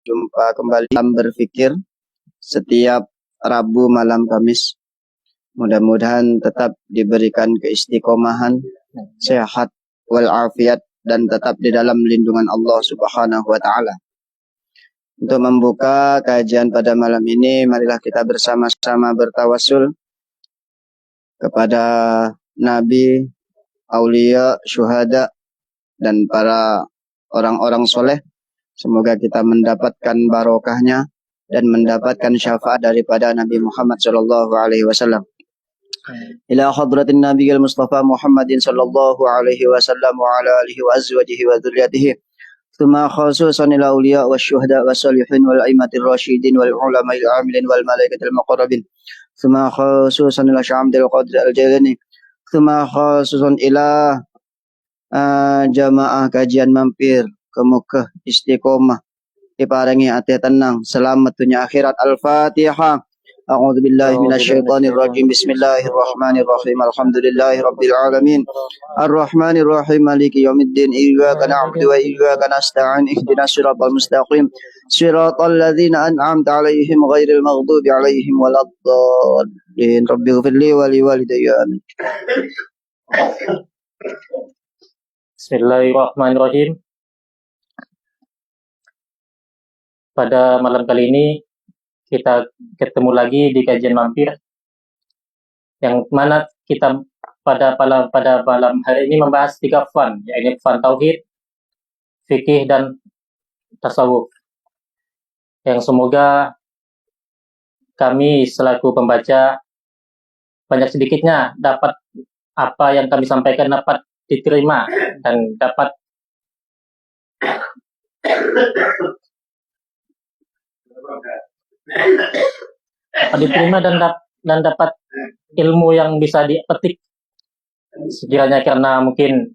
Jumpa kembali dalam berpikir setiap Rabu malam Kamis. Mudah-mudahan tetap diberikan keistiqomahan, sehat walafiat, dan tetap di dalam lindungan Allah Subhanahu wa Ta'ala. Untuk membuka kajian pada malam ini, marilah kita bersama-sama bertawasul kepada Nabi, Aulia, Syuhada, dan para orang-orang soleh. Semoga kita mendapatkan barokahnya dan mendapatkan syafaat daripada Nabi Muhammad sallallahu alaihi wasallam. Ila hadratin Nabiyil Mustafa Muhammadin sallallahu alaihi wasallam wa ala alihi wa azwajihi wa dzurriyyatihi. Tsumma khususan ila auliya wasyuhada wassalihin wal aimatir rasyidin wal ulama'il amilin wal malaikatil muqarrabin. Tsumma khususan ila Syamdil Qadir al-Jailani. Tsumma khususan ila jamaah kajian mampir kemuka istiqomah, diparingi hati tenang, selamat dunia akhirat. Al-Fatihah. A'udzu billahi minasyaitonir rajim. Bismillahirrahmanirrahim. Alhamdulillahi rabbil alamin. Arrahmanir rahim. Maliki yaumiddin. Iyyaka na'budu wa iyyaka nasta'in. Ihdinas siratal mustaqim. Siratal ladzina an'amta 'alaihim ghairil maghdubi 'alaihim waladdallin. Rabbighfirli wa liwalidayya. Amin. Bismillahirrahmanirrahim. Pada malam kali ini kita ketemu lagi di kajian mampir, yang mana kita pada malam hari ini membahas 3 fan, yaitu fan tauhid, fikih, dan tasawuf. Yang semoga kami selaku pembaca banyak sedikitnya dapat apa yang kami sampaikan dapat diterima dan dapat diterima dan dapat ilmu yang bisa dipetik sekiranya, karena mungkin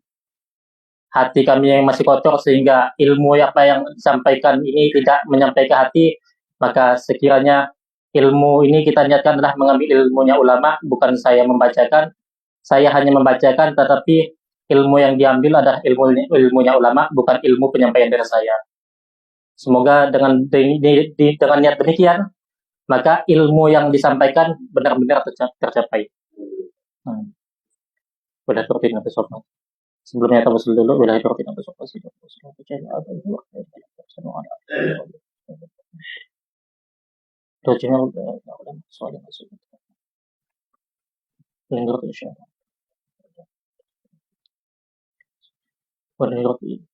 hati kami yang masih kotor sehingga ilmu apa yang disampaikan ini tidak menyampai ke hati, maka sekiranya ilmu ini kita niatkan adalah mengambil ilmunya ulama, bukan saya membacakan. Saya hanya membacakan, tetapi ilmu yang diambil adalah ilmunya ulama, bukan ilmu penyampaian dari saya. Semoga dengan niat demikian, maka ilmu yang disampaikan benar-benar tercapai. Udah rutin atau sopan. Sebelumnya kita usul dulu, udah rutin atau sopan sih. Dojnya udah soalnya masuk. Lanjut insyaallah. Udah rutin.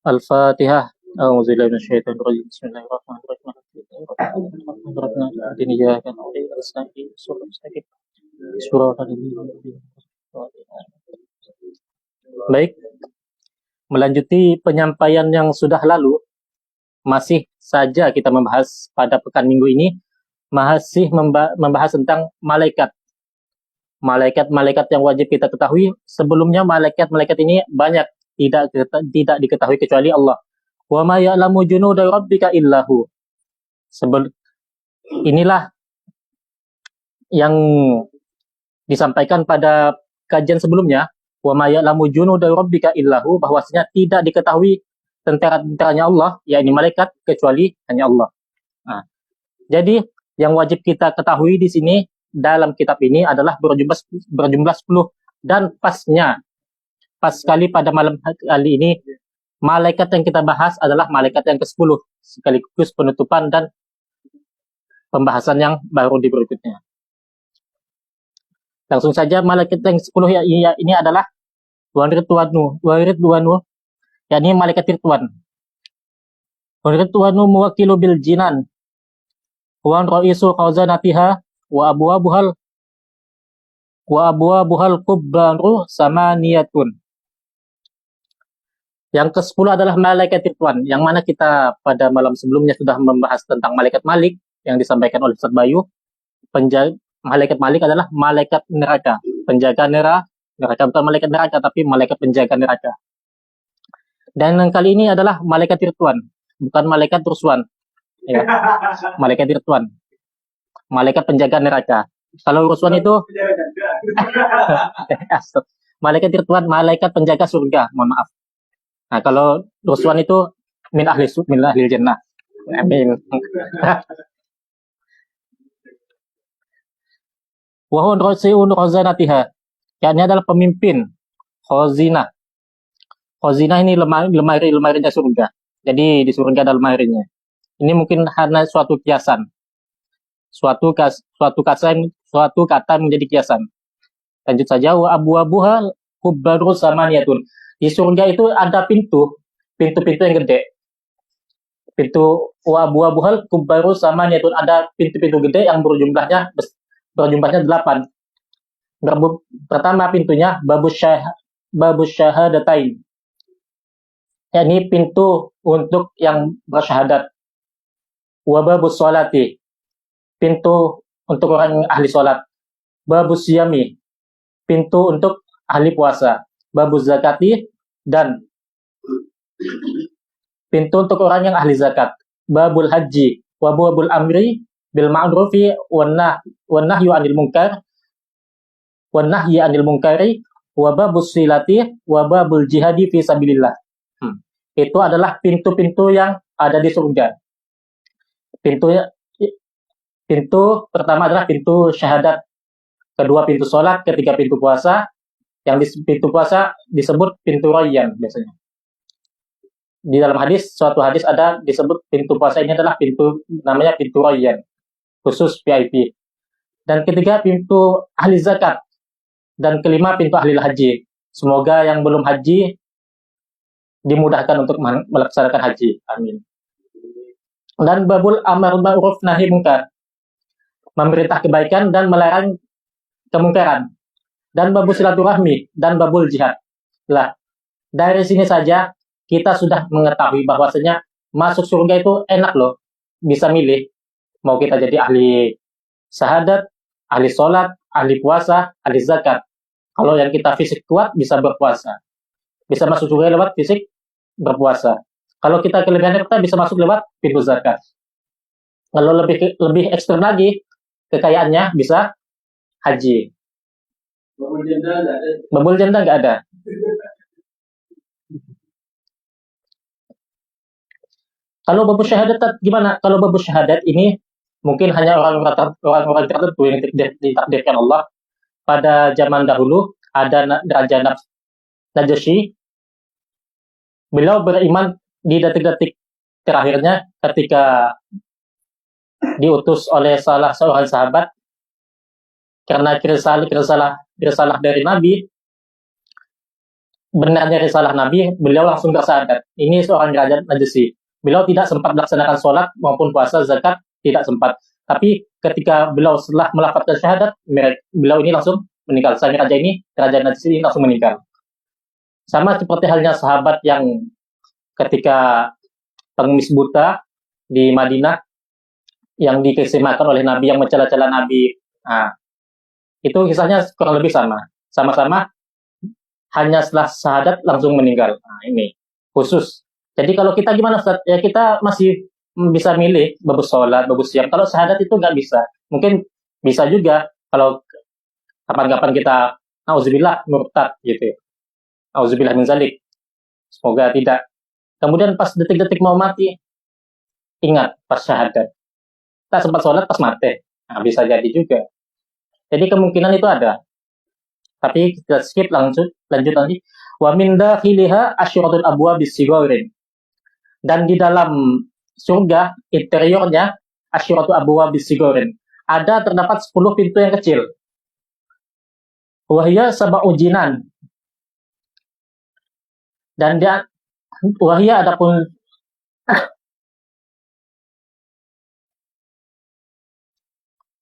Al-Fatihah. A'udzubillahi minasyaitonir rajim. Bismillahirrahmanirrahim. Baik, melanjuti penyampaian yang sudah lalu, masih saja kita membahas pada pekan minggu ini, masih membahas tentang malaikat. Malaikat yang wajib kita ketahui. Sebelumnya malaikat ini banyak tidak diketahui kecuali Allah. Wa ma ya'lamu junuda rabbika illahu. Inilah yang disampaikan pada kajian sebelumnya, wa ma ya'lamu junuda rabbika illahu, bahwasanya tidak diketahui tentara-tentaranya Allah, yakni malaikat, kecuali hanya Allah. Nah, jadi yang wajib kita ketahui di sini dalam kitab ini adalah berjumlah 10, dan pas sekali pada malam kali ini malaikat yang kita bahas adalah malaikat yang ke-10, sekaligus penutupan dan pembahasan yang baru di berikutnya. Langsung saja, malaikat yang 10 ini adalah Waridwanu, yakni malaikat Ridwan. Waridwanu muwakilu bil jinan, wan ra'isu khazanatiha wa abwabuhal kubbanu samaniyatun. Yang ke-10 adalah malaikat Ridwan, yang mana kita pada malam sebelumnya sudah membahas tentang malaikat Malik yang disampaikan oleh Ustaz Bayu. Malaikat Malik adalah malaikat neraka, penjaga neraka, bukan malaikat neraka tapi malaikat penjaga neraka. Dan yang kali ini adalah malaikat Ridwan, bukan malaikat Ruswan. Ya, malaikat Ridwan. malaikat penjaga neraka. Kalau Ruswan itu malaikat Ridwan, malaikat penjaga surga. Mohon maaf. Nah, kalau Ruswan itu min ahli jannah. Amin. Wahun rosiun khazanatiha. Yakni adalah pemimpin khazinah. Khazinah ini lemari-lemarinya surga. Jadi di surga ada lemarinya. Ini mungkin hanya suatu kiasan. Suatu kata menjadi kiasan. Lanjut saja, wa abu-abuha kubbaru samaniyatun. Di surga itu ada pintu-pintu yang gede. Pintu wa abu-abuha kubbaru samaniyatun, ada pintu-pintu gede yang berjumlahnya 8. Pertama pintunya babus syahadatain. Yakni pintu untuk yang bersyahadat. Wa babus sholati, pintu untuk orang ahli sholat. Babus siyami, pintu untuk ahli puasa. Babus zakati, dan pintu untuk orang yang ahli zakat. Babul haji, wa babul amri bil ma'rufi wan nahyu 'anil munkar, wan nahyi 'anil munkari, wa babus silati, wa babul jihadi fi sabilillah. Itu adalah pintu-pintu yang ada di surga. Pintu pertama adalah pintu syahadat, kedua pintu sholat, ketiga pintu puasa. Yang di pintu puasa disebut pintu rayyan biasanya. Di dalam suatu hadis ada disebut pintu puasa ini adalah namanya pintu rayyan, khusus VIP. Dan ketiga pintu ahli zakat, dan kelima pintu ahli haji. Semoga yang belum haji dimudahkan untuk melaksanakan haji. Amin. Dan babul amar ma'ruf nahi munkar, memerintah kebaikan dan melarang kemungkaran. Dan babul silaturahmi dan babul jihad. Lah, dari sini saja kita sudah mengetahui bahwasanya masuk surga itu enak loh. Bisa milih mau kita jadi ahli syahadat, ahli sholat, ahli puasa, ahli zakat. Kalau yang kita fisik kuat bisa berpuasa. Bisa masuk surga lewat fisik berpuasa. Kalau kita kelebihan kita bisa masuk lewat pintu zakat. Kalau lebih ekstrem lagi kekayaannya bisa haji. Babul janda nggak ada. Kalau babul syahadat gimana? Kalau babul syahadat ini mungkin hanya orang-orang tertentu yang ditakdirkan Allah. Pada zaman dahulu ada Raja Najasyi. Beliau beriman di detik-detik terakhirnya ketika diutus oleh salah seorang sahabat karena risalah dari Nabi, benarnya risalah Nabi, beliau langsung bersyahadat. Ini seorang Raja Najasyi. Beliau tidak sempat melaksanakan sholat maupun puasa, zakat, tidak sempat. Tapi ketika beliau setelah melafazkan syahadat, beliau ini langsung meninggal. Sang Raja Najasyi ini langsung meninggal. Sama seperti halnya sahabat yang ketika pengemis buta di Madinah yang dikesimakan oleh Nabi, yang mencela-cela Nabi. Nah, itu kisahnya kurang lebih sama. Sama-sama hanya setelah syahadat langsung meninggal. Nah, ini khusus. Jadi kalau kita gimana Ustaz? Ya kita masih bisa milih babus sholat, babus siam. Kalau syahadat itu nggak bisa. Mungkin bisa juga kalau kapan-kapan kita nauzubillah murtad gitu. Auzubillah min zalik. Semoga tidak. Kemudian pas detik-detik mau mati, ingat pas syahadat. Tak sempat sholat pas mati. Nah, bisa jadi juga. Jadi kemungkinan itu ada. Tapi kita skip lanjut nanti. Wa min dakhiliha asyratul abwab bis-sigharin. Dan di dalam surga interiornya asyratul abwab bis-sigharin. Ada terdapat 10 pintu yang kecil. Wa hiya sab'u jinan. Dan dia wahia adapun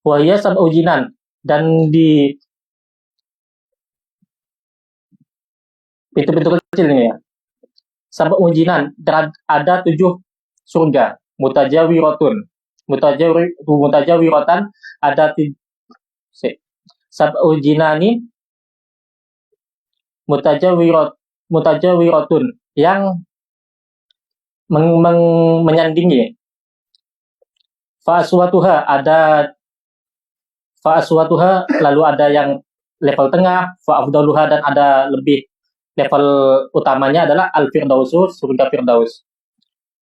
wahia sab'u jinan, dan di pintu-pintu kecil ini ya. Sab'u jinan, ada 7 surga, mutajawiratan, ada sab'u jinani mutajawiratun yang menyandingi. Fa aswatuha, ada fa aswatuha, lalu ada yang level tengah, fa afdaluha, dan ada lebih level utamanya adalah al-firdausu, surga firdaus.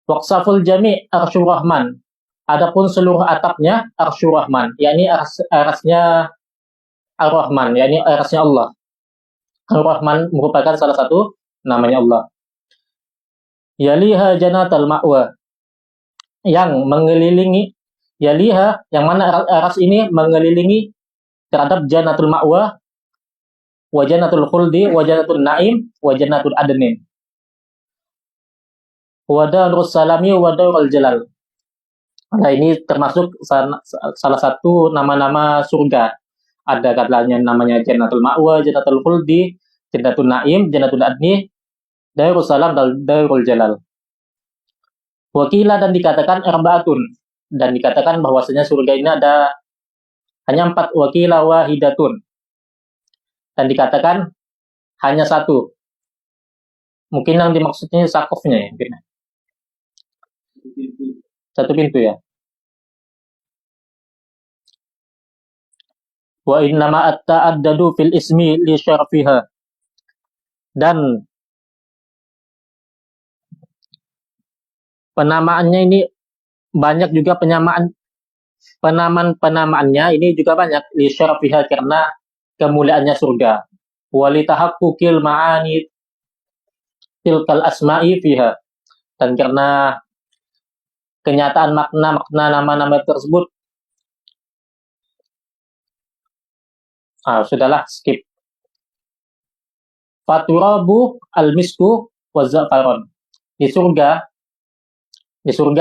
Waqsaful jami' arsyur rahman, adapun seluruh atapnya arsyur rahman, yakni arasnya ar-rahman, yakni arasnya Allah. Ar-rahman merupakan salah satu namanya Allah. Yaliha janatal ma'wa, yang mengelilingi, yaliha, yang mana aras ini mengelilingi terhadap janatul ma'wa, wa janatul khuldi, wa janatul na'im, wa janatul adnin, wa darus salami, wa darul jalal. Nah, ini termasuk salah satu nama-nama surga. Ada katanya namanya janatul ma'wa, janatul khuldi, janatul na'im, janatul adni, darus salam, dan darul jalal. Wakila, dan dikatakan arba'atun, dan dikatakan bahwasanya surga ini ada hanya 4, wakila wahidatun, dan dikatakan hanya 1. Mungkin yang dimaksudnya sakofnya ya, mungkin. 1 pintu ya. Wa innama at-ta'addadu fil ismi li syarfiha, dan penamaannya ini banyak juga, penamaannya ini juga banyak, li syarfiha, karena kemuliaannya surga. Wali tahaqqukil ma'ani tilkal asma'i fiha, dan karena kenyataan makna nama-nama tersebut. Sudahlah, skip. Faturabu al-misku wa za'faron. Di surga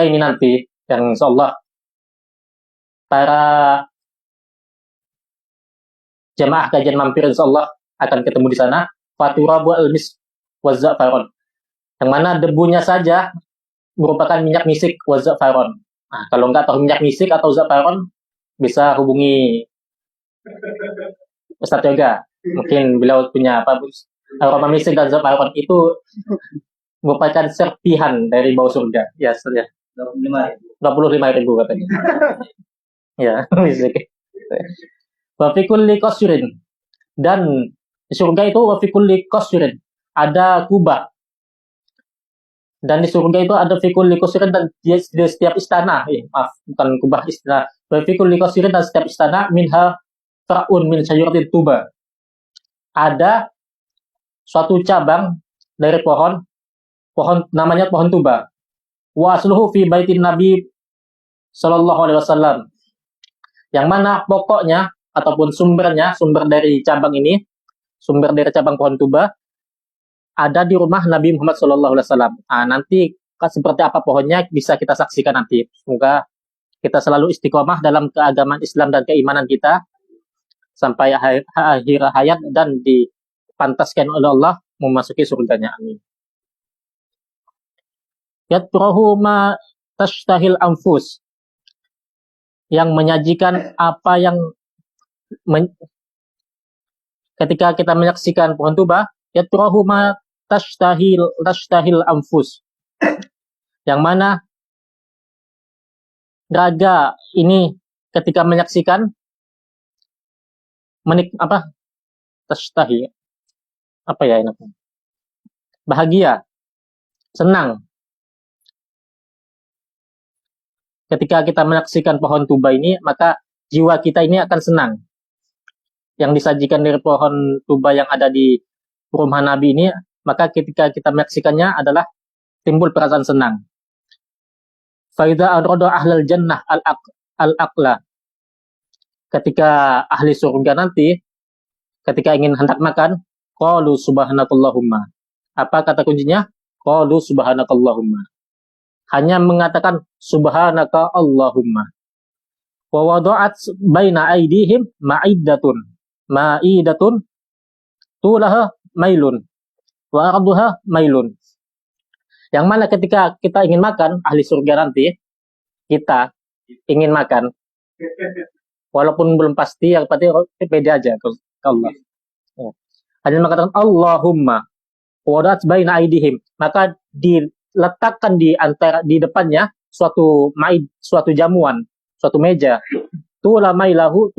ini nanti, yang insyaallah para jemaah kajian mampir insyaallah akan ketemu di sana. Faturabu al-misk wa za'faron, yang mana debunya saja merupakan minyak misik wa za'faron. Kalau nggak tahu minyak misik atau za'faron, bisa hubungi Ustadz Yoga. Mungkin beliau punya aroma misik dan za'faron itu merupakan serpihan dari bau surga. Ya, 25.000 katanya. Ya, misik. Wa fi kulli qasrin, dan di surga itu wa fi kulli qasrin, ada kubah. Dan di surga itu ada fi kulli qasrin, dan di setiap istana, bukan kubah, istana. Wa fi kulli qasrin, dan setiap istana minha far'un min syajaratit tuba, ada suatu cabang dari pohon namanya pohon tuba. Wa asluhu fi baitin nabi sallallahu alaihi wasallam, yang mana pokoknya ataupun sumber dari cabang pohon tuba ada di rumah Nabi Muhammad sallallahu alaihi wasallam. Nanti seperti apa pohonnya bisa kita saksikan nanti. Semoga kita selalu istiqomah dalam keagamaan Islam dan keimanan kita sampai akhir hayat dan dipantaskan oleh Allah memasuki surganya. Amin. Yatrahu ma tashtahil anfus, yang menyajikan apa yang ketika kita menyaksikan pohon tuba, yatrahu ma tashtahil anfus, yang mana raga ini ketika menyaksikan tashtahi, bahagia, senang. Ketika kita menyaksikan pohon tuba ini, maka jiwa kita ini akan senang. Yang disajikan dari pohon tuba yang ada di rumah Nabi ini, maka ketika kita menyaksikannya adalah timbul perasaan senang. Faidha arada ahlal jannah al-aqla, ketika ahli surga nanti, ketika ingin hendak makan, qalu subhanakallahumma. Apa kata kuncinya? Qalu subhanakallahumma. Hanya mengatakan subhanaka Allahumma. Wa wada'at baina aydihim ma'idatun tulaha mailun wa arduha mailun. Yang mana ketika kita ingin makan, ahli surga nanti, kita ingin makan, walaupun belum pasti, yang pasti pede aja ke Allah. Ya. Hanya mengatakan Allahumma, wada'at baina aydihim, maka diletakkan di depannya suatu jamuan, suatu meja, tula mailahu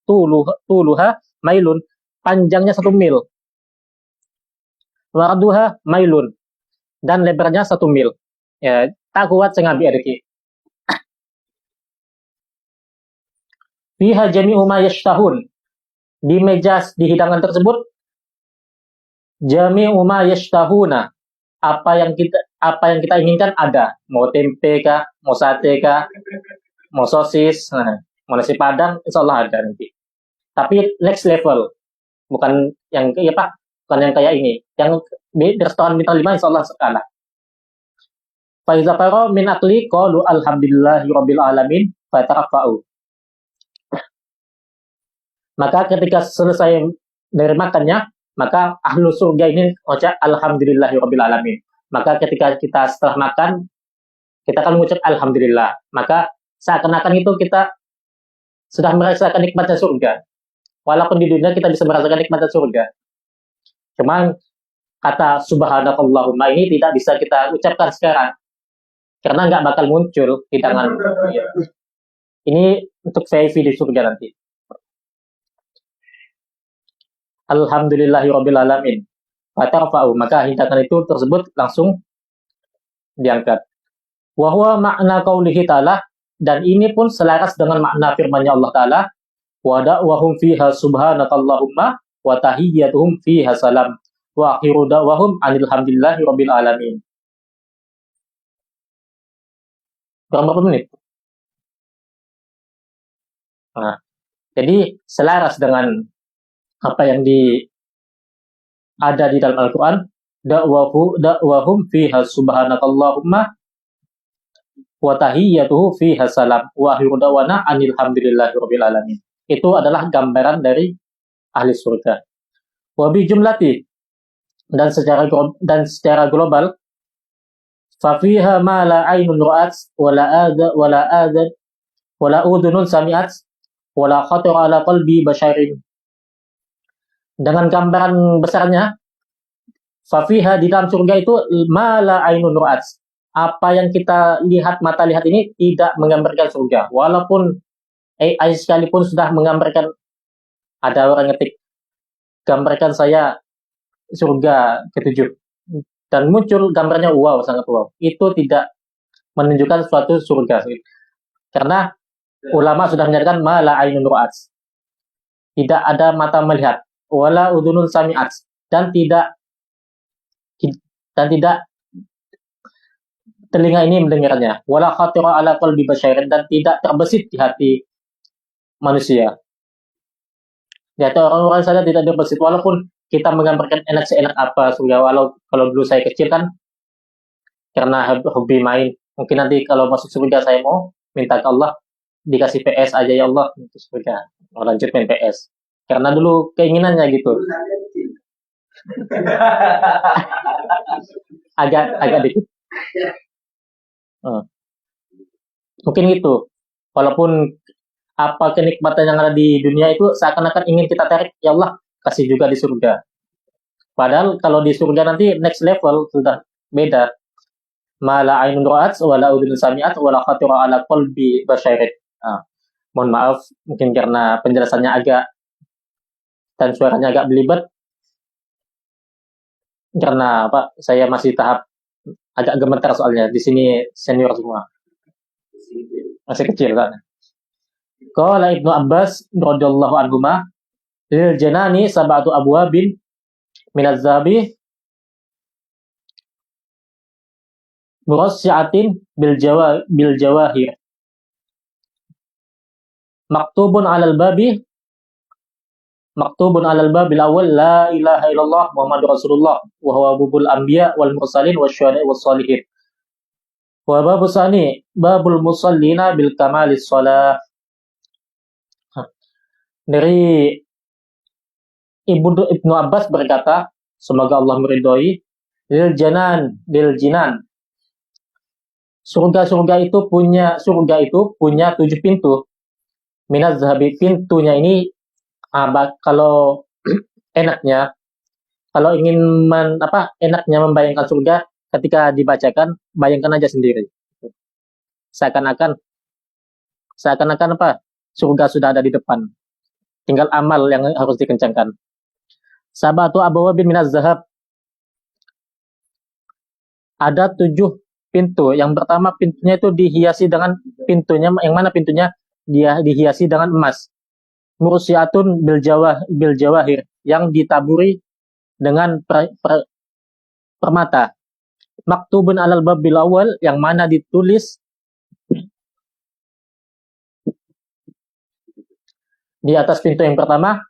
tuluha mailun, panjangnya 1 mil. Warduha mailun, dan lebarnya 1 mil. Ya, tak kuat sengabi adeki. Fiha jami'u ma yashtahun. Di meja di hidangan tersebut jami'u ma yashtahuna. Apa yang kita inginkan ada. Mau tempe kah, mau sate kah, mau sosis, mau nasi padang, insyaallah ada nanti. Tapi next level. Bukan yang bukan yang kayak ini. Yang di restoran bintang 5 insyaallah sekala. Fa iza faro min akli qalu alhamdulillahi rabbil alamin fatarafa'u. Maka ketika selesai dari makannya, maka ahlu surga ini mengucap alhamdulillahi rabbil alamin. Maka ketika kita setelah makan, kita akan mengucap alhamdulillah. Maka seakan-akan itu kita sudah merasakan nikmatnya surga. Walaupun di dunia kita bisa merasakan nikmatnya surga. Cuman kata subhanakallahumma ini tidak bisa kita ucapkan sekarang. Karena nggak bakal muncul di tangan. Ini untuk VIP di surga nanti. Alhamdulillahi rabbil alamin. Fatarfa'u, maka hidangan itu tersebut langsung diangkat. Wa huwa makna qaulihi ta'ala, dan ini pun selaras dengan makna firman-Nya Allah Ta'ala, wa da'wahum fiha subhanakallahumma wa tahiyyatuhum fiha salam wa akhiru da'wahum alhamdulillahi rabbil alamin. Berapa menit? Nah, jadi selaras dengan apa yang ada di dalam Al-Quran, da'wahum fiha subhanakallahumma wa tahiyyatuhu fiha salam wa akhiru da'wana alhamdulillahi rabbil alamin. Itu adalah gambaran dari ahli surga. Wa bi jumlati, dan secara global, fa fiha ma la aynun ra'at wa la udhunun sami'at wa la khatara ala qalbi basharin. Dengan gambaran besarnya, fafiha, di dalam surga itu mala ainun ru'at. Apa yang kita lihat, mata lihat ini tidak menggambarkan surga. Walaupun AI sekalipun sudah menggambarkan, ada orang ngetik, gambarkan saya surga ke-7. Dan muncul gambarnya wow, sangat wow. Itu tidak menunjukkan suatu surga. Karena ulama sudah menyatakan mala ainun ru'at. Tidak ada mata melihat. Wala udhunun sami'at, dan tidak telinga ini mendengarnya. Wala khatira ala qalbi basyarin, dan tidak terbesit di hati manusia. Di hati orang-orang saja tidak terbesit, walaupun kita menggambarkan enak seenak apa surga. Kalau dulu saya kecil kan, karena hobi main, mungkin nanti kalau masuk surga saya mau minta ke Allah dikasih PS aja ya Allah untuk surga. Mau lanjut main PS. Karena dulu keinginannya gitu. agak dikit. Mungkin gitu. Walaupun apa kenikmatan yang ada di dunia itu seakan-akan ingin kita tarik, ya Allah kasih juga di surga. Padahal kalau di surga nanti next level sudah beda. Ma la ainun ra'at wa la udhun sami'at wa la khatira ala qalbi basyarin. Mohon maaf mungkin karena penjelasannya agak dan suaranya agak belibet, karena saya masih tahap agak gemetar soalnya. Di sini senior semua, masih kecil kan. Qala Ibnu Abbas radhiyallahu anhuma, lil janani sab'atu abwabin min az-zabi murassi'atin bil jawahir maktubun 'alal babil awal la ilaha illallah Muhammadur Rasulullah wa huwa babul anbiya wal mursalin wasyuhada'i was sholihin wa babus sani babul musallina bil kamalis shalah. Dari Ibnu Abbas berkata, semoga Allah meridhoi, lil jinan, surga itu punya 7 pintu. Minaz zahabi, pintunya ini kalau enaknya, kalau ingin enaknya membayangkan surga, ketika dibacakan, bayangkan aja sendiri. Seakan-akan surga sudah ada di depan. Tinggal amal yang harus dikencangkan. Sabatu abwabin minaz zahab. Ada 7 pintu. Yang pertama pintunya itu dihiasi dengan pintunya, yang mana pintunya dia dihiasi dengan emas. Mursiatun bil jawahir, yang ditaburi dengan permata. Maktubun alal babil awal, yang mana ditulis di atas pintu yang pertama,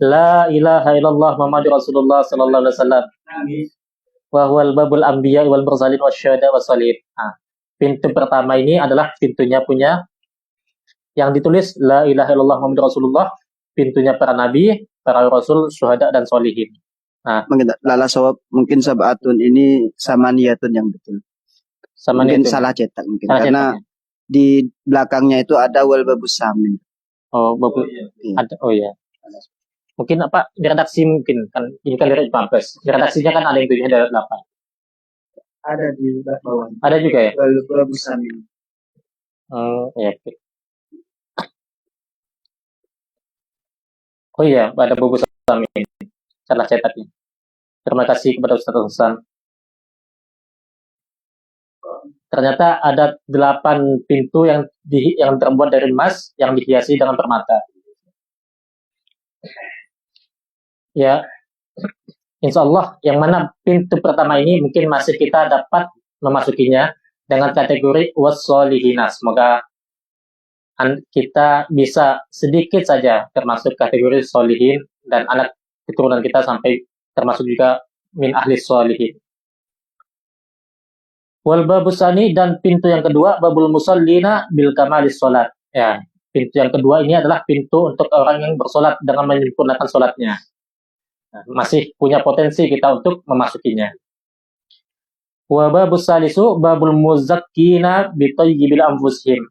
la ilaha illallah Muhammadur Rasulullah sallallahu alaihi wasallam. Wa huwal babul anbiya wal mursalin wasyuhada wassalihin. Nah, pintu pertama ini adalah pintunya punya yang ditulis la ilaha illallah Muhammadur Rasulullah, pintunya para nabi, para rasul, syuhada dan solihin. Nah, Lala sawab, mungkin sabatun ini samaniyatun yang betul. Mungkin salah cetak mungkin karena di belakangnya itu ada wal babus samin. Oh, bagus. Ada, oh ya. Mungkin apa di redaksi mungkin kan ini kan dari 15. Di redaksinya kan ada yang 7 ada 8. Ada di bawah. Ada juga ya? Wal babus samin. Ya. Oh iya, ada bagus samin. Salah cetaknya. Terima kasih kepada Ustaz Hasan. Ternyata ada 8 pintu yang terbuat dari emas yang dihiasi dengan permata. Ya, insya Allah yang mana pintu pertama ini mungkin masih kita dapat memasukinya dengan kategori wassolihina. Semoga kita bisa sedikit saja termasuk kategori solihin dan anak keturunan kita sampai termasuk juga min ahli solihin. Wal babusani, dan pintu yang kedua babul musallina bil kamalis sholat. Ya, pintu yang kedua ini adalah pintu untuk orang yang bersolat dengan menyempurnakan solatnya. Nah, masih punya potensi kita untuk memasukinya. Wa babus salisu babul muzakkina bi thayyibil anfusihim.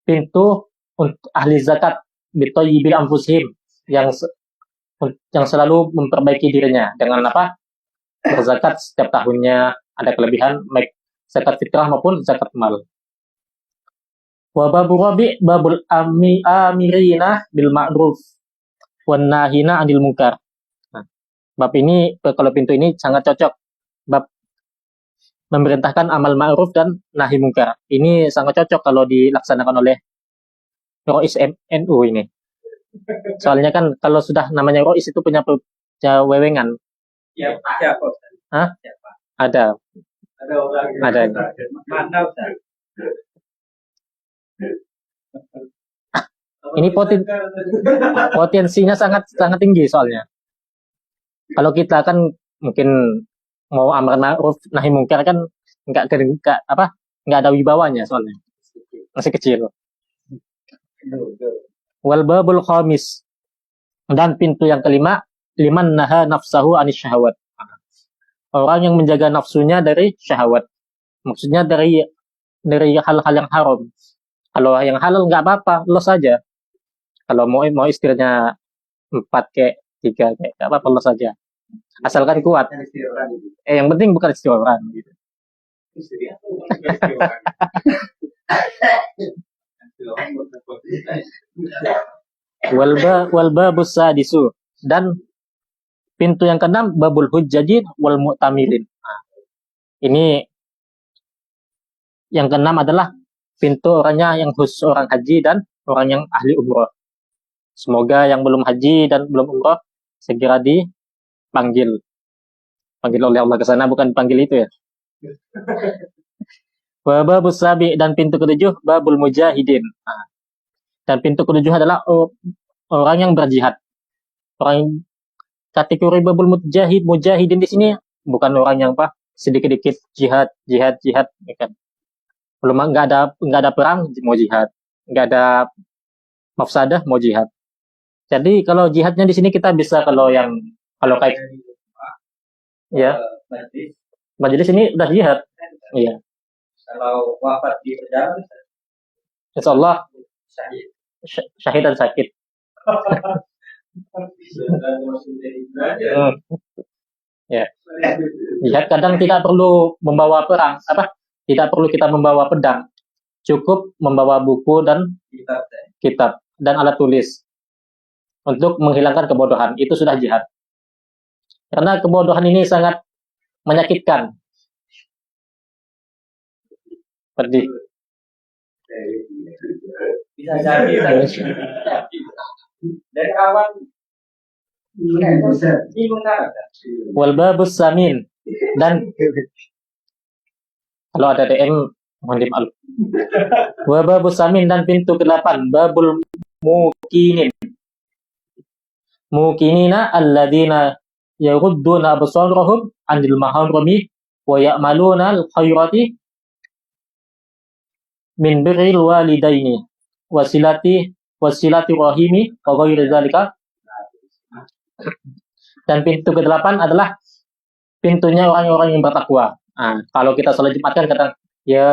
Pintu untuk ahli zakat bi thayyibil anfusihim, yang selalu memperbaiki dirinya dengan apa? Berzakat setiap tahunnya, ada kelebihan baik zakat fitrah maupun zakat mal. Wa babu rabi babul amirina bil ma'ruf wan nahina 'anil munkar. Nah, bab ini, kalau pintu ini sangat cocok, bab memerintahkan amal ma'ruf dan nahi munkar. Ini sangat cocok kalau dilaksanakan oleh Rois NU ini. Soalnya kan kalau sudah namanya Rois itu punya wewengan. Ya, siapa? Hah? Ada. Ada orang yang Ada. Mana Ustaz? Ini potensinya sangat tinggi soalnya. Kalau kita kan mungkin mau amar ma'ruf nahi munkar kan enggak ada wibawanya soalnya. Masih kecil. Wal babul khamis, dan pintu yang kelima, liman naha nafsahu anis syahwat. Orang yang menjaga nafsunya dari syahwat. Maksudnya dari hal-hal yang haram. Kalau yang halal nggak apa-apa, los saja. Kalau mau istrinya 4 kayak 3 kayak nggak apa-apa, los saja. Asalkan kuat. Yang penting bukan istri orang. Gitu. Walba busa disu, dan pintu yang keenam babul hujjajin wal mu'tamirin. Nah, ini yang keenam adalah pintu orangnya yang khusus orang haji dan orang yang ahli umroh. Semoga yang belum haji dan belum umroh segera dipanggil oleh Allah ke sana, bukan dipanggil itu ya. Babus sabi, dan pintu ketujuh babul mujahidin. Nah, dan pintu ketujuh adalah orang yang berjihad. Orang kategori babul mujahidin di sini bukan orang yang sedikit-sedikit jihad ya kan. Belum nggak ada perang mau jihad, nggak ada mafsadah mau jihad. Jadi kalau jihadnya di sini kita bisa kalau kayak ya majelis ini udah jihad. Iya. Kalau wafat di perjalanan, Insyaallah syahid dan sakit. Ya. Jihad kadang tidak perlu membawa perang, tidak perlu kita membawa pedang, cukup membawa buku dan kitab. dan alat tulis untuk menghilangkan kebodohan. Itu sudah jihad. Karena kebodohan ini sangat menyakitkan. Pedih. Bisa jadi. Dari awal bingung kan? Wal babus samin, dan kalau ada DM mohon dimaklum. Wa babus samin, dan pintu ke-8, babul mukinin. Mukinina alladzina yaghudduna absarahum 'anil maharimi wa ya'maluna al-khairati min birril walidaini wasilati rahimi wa ghairi dzalika. Dan pintu ke-8 adalah pintunya orang-orang yang bertakwa. Nah, kalau kita salat Jumat kan kata ya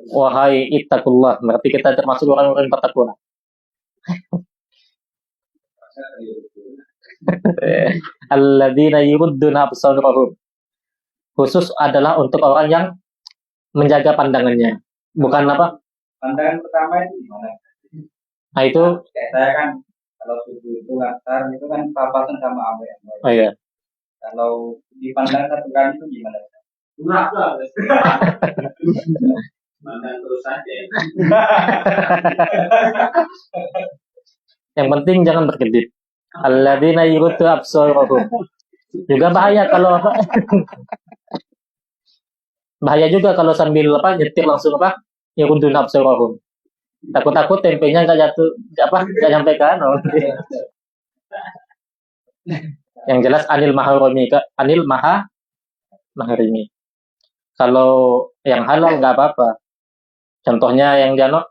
wahai ittaqullah, berarti kita termasuk orang-orang yang bertakwa. Alladzina yurudduna absarahum, khusus adalah untuk orang yang menjaga pandangannya, bukan apa? Pandangan pertama itu gimana? Nah itu Kayak saya kan kalau subuh itu ngantar itu kan papasan sama apa ya? oh iya. Kalau dipandang satu kali itu gimana? Enggak lah. Pandang terus saja. Yang penting jangan berkedip. Alladzina yuriddu absarahum. Juga bahaya kalau apa? Bahaya juga kalau sambil apa nyetir langsung apa? Yuriddu absarahum. Takut-takut tempenya nggak jatuh, nggak nyampe kan? Yang jelas anil maharimi. Kalau yang halal nggak apa-apa. Contohnya yang jano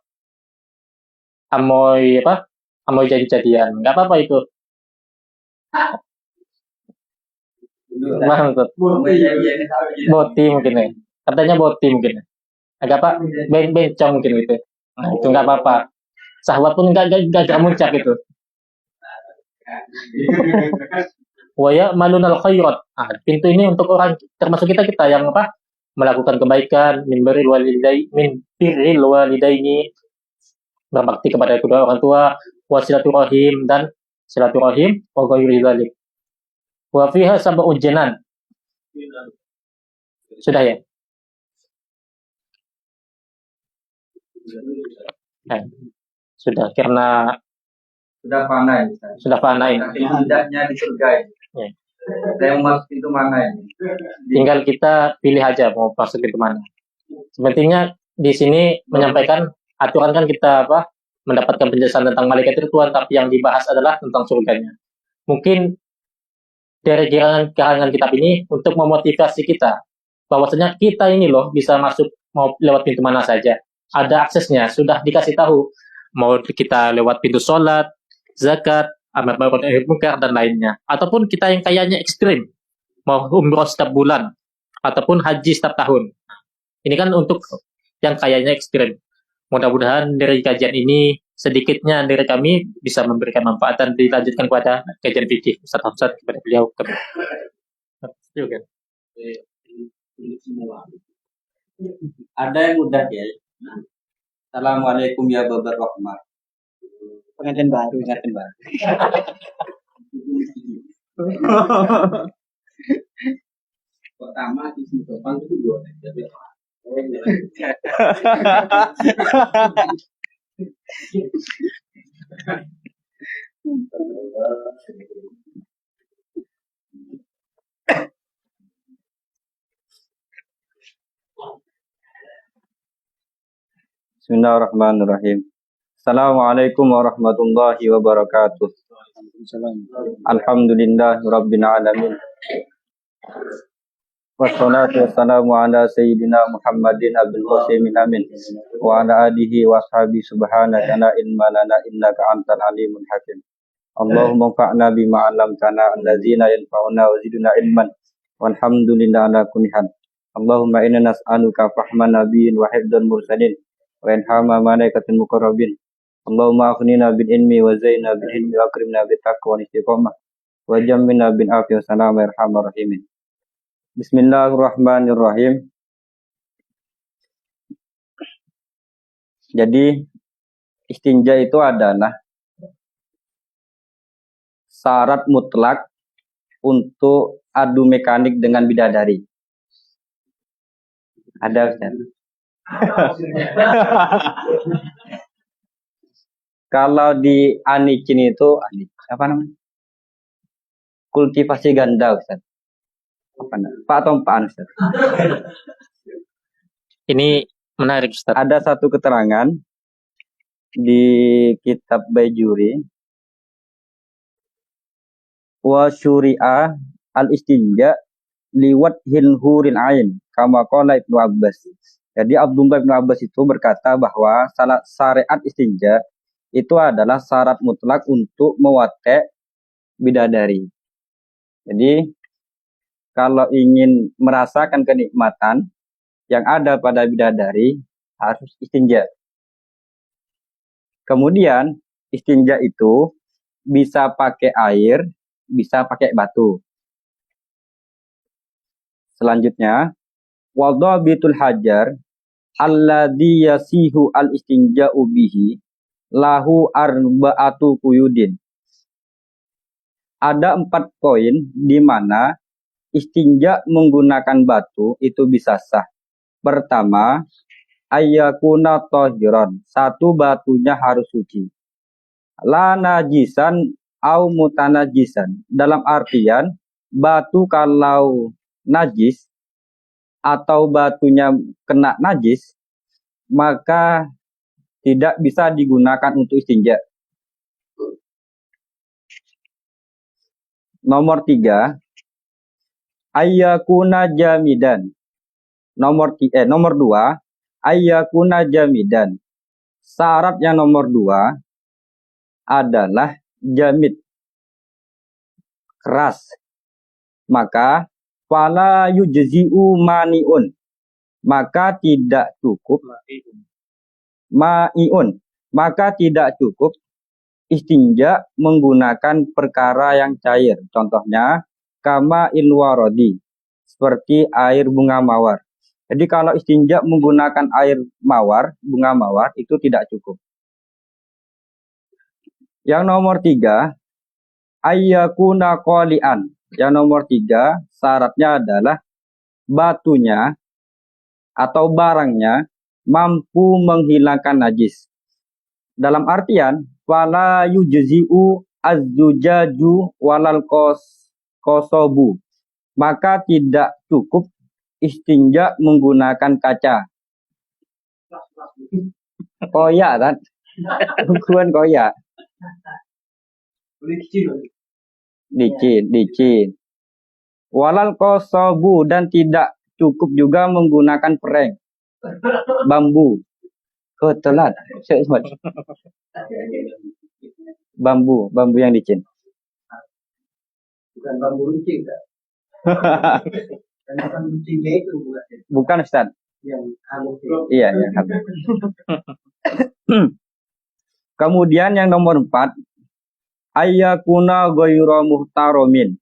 amoy jadi-jadian, nggak apa-apa itu. Maksud boti mungkin ya. Katanya boti mungkin. Agak apa? Bencong mungkin gitu. Nah, itu nggak apa-apa. Sahabat pun nggak muncak itu. Waya malunal khairat. Ah, pintu ini untuk orang termasuk kita yang apa? Melakukan kebaikan, min birril walidaini, berbakti kepada kedua orang tua, wasilaturahim, dan silaturahim, wa ghairi dzalik. Wa fiha sab'u janan. Sudah ya? Sudah, karena sudah panai. Tidaknya di surga ini. Ya. Saya mau masuk pintu mana ini? Tinggal kita pilih aja mau masuk pintu mana. Sepertinya di sini menyampaikan aturan kan kita apa mendapatkan penjelasan tentang malaikat itu Tuhan, tapi yang dibahas adalah tentang surganya. Mungkin dari karangan kitab ini untuk memotivasi kita bahwasanya kita ini loh bisa masuk mau lewat pintu mana saja. Ada aksesnya, sudah dikasih tahu. Mau kita lewat pintu sholat, zakat, amar ma'ruf nahi munkar, dan lainnya. Ataupun kita yang kayaknya ekstrim, mau umroh setiap bulan, ataupun haji setiap tahun. Ini kan untuk yang kayaknya ekstrim. Mudah-mudahan dari kajian ini, sedikitnya dari kami bisa memberikan manfaat dan dilanjutkan kepada kajian fikih Ustaz Hamzat kepada beliau. Ada yang mudah ya. Assalamualaikum ya babar rahmat. Pengantin baru. Pertama di Sintopan itu dua. Bismillahirrahmanirrahim. Assalamualaikum warahmatullahi wabarakatuh. Alhamdulillah rabbil alamin. Wassalatu wassalamu ala sayyidina Muhammadin abdul qasim amin wa ala alihi wa ashabi subhanaka la ilma lana innaka antal alimul hakim. Allahumma fa'na bima 'allamtana allazina yanfa'una wa zidna ilman walhamdulillah ala kulli hal. Allahumma inna nas'aluka fahman nabiyyin wa hifdzal mursalin wa ilhama malaikatil muqarrabin. Allahumma aghnina bil ilmi wa zaina bil ilmi wa akrimna bit taqwa wal istiqamah wa jammilna bil afiyah salam ya arhamar rahimin. Bismillahirrahmanirrahim. Jadi istinja itu adalah syarat mutlak untuk adu mekanik dengan bidadari. Ada Ustaz? Kalau di anikin itu apa namanya? Kultivasi ganda Ustaz. Apa namanya? Pak atau Pak Ustaz? Ini menarik Ustaz. Ada satu keterangan di kitab Baijuri, wa syuri'a al-istinja liwat hilhurin ain kama qala Ibnu Abbas. Jadi Abdullah bin Abbas itu berkata bahwa syariat istinja itu adalah syarat mutlak untuk mewatek bidadari. Jadi kalau ingin merasakan kenikmatan yang ada pada bidadari harus istinja. Kemudian istinja itu bisa pakai air, bisa pakai batu. Selanjutnya, wadhabitul hajar alladhi yasihu al-istinja'u bihi lahu arba'atu quyudin. Ada 4 poin di mana istinja menggunakan batu itu bisa sah. Pertama, ayyakuna tahiran. 1, batunya harus suci. La najisan au mutanajisan. Dalam artian, batu kalau najis atau batunya kena najis, maka tidak bisa digunakan untuk istinja. Nomor 3, ayyakuna jamidan. Nomor 2, ayyakuna jamidan. Syarat yang nomor 2 adalah jamid, keras. Maka fala yujzi'u mani'un. Maka tidak cukup ma'iun. Maka tidak cukup istinja menggunakan perkara yang cair. Contohnya kama ilwarodi, seperti air bunga mawar. Jadi kalau istinja menggunakan air mawar, bunga mawar, itu tidak cukup. Yang nomor 3, ayyakuna qali'an. Yang nomor 3, syaratnya adalah batunya atau barangnya mampu menghilangkan najis. Dalam artian, wala yujzi'u az-zujaju walal kosobu. Maka tidak cukup istinja menggunakan kaca. Koyak kan? Ukuran koyak. Licin. Walal kosobu, dan tidak cukup juga menggunakan pereng. Bambu. Ketelat. Bambu yang licin. Bukan bambu runcing, kan? Karena bambu runcingnya itu bukan Ustaz. yang halus. Iya, yang halus. Kemudian yang nomor 4, ayyakuna ghayra muhtaromin.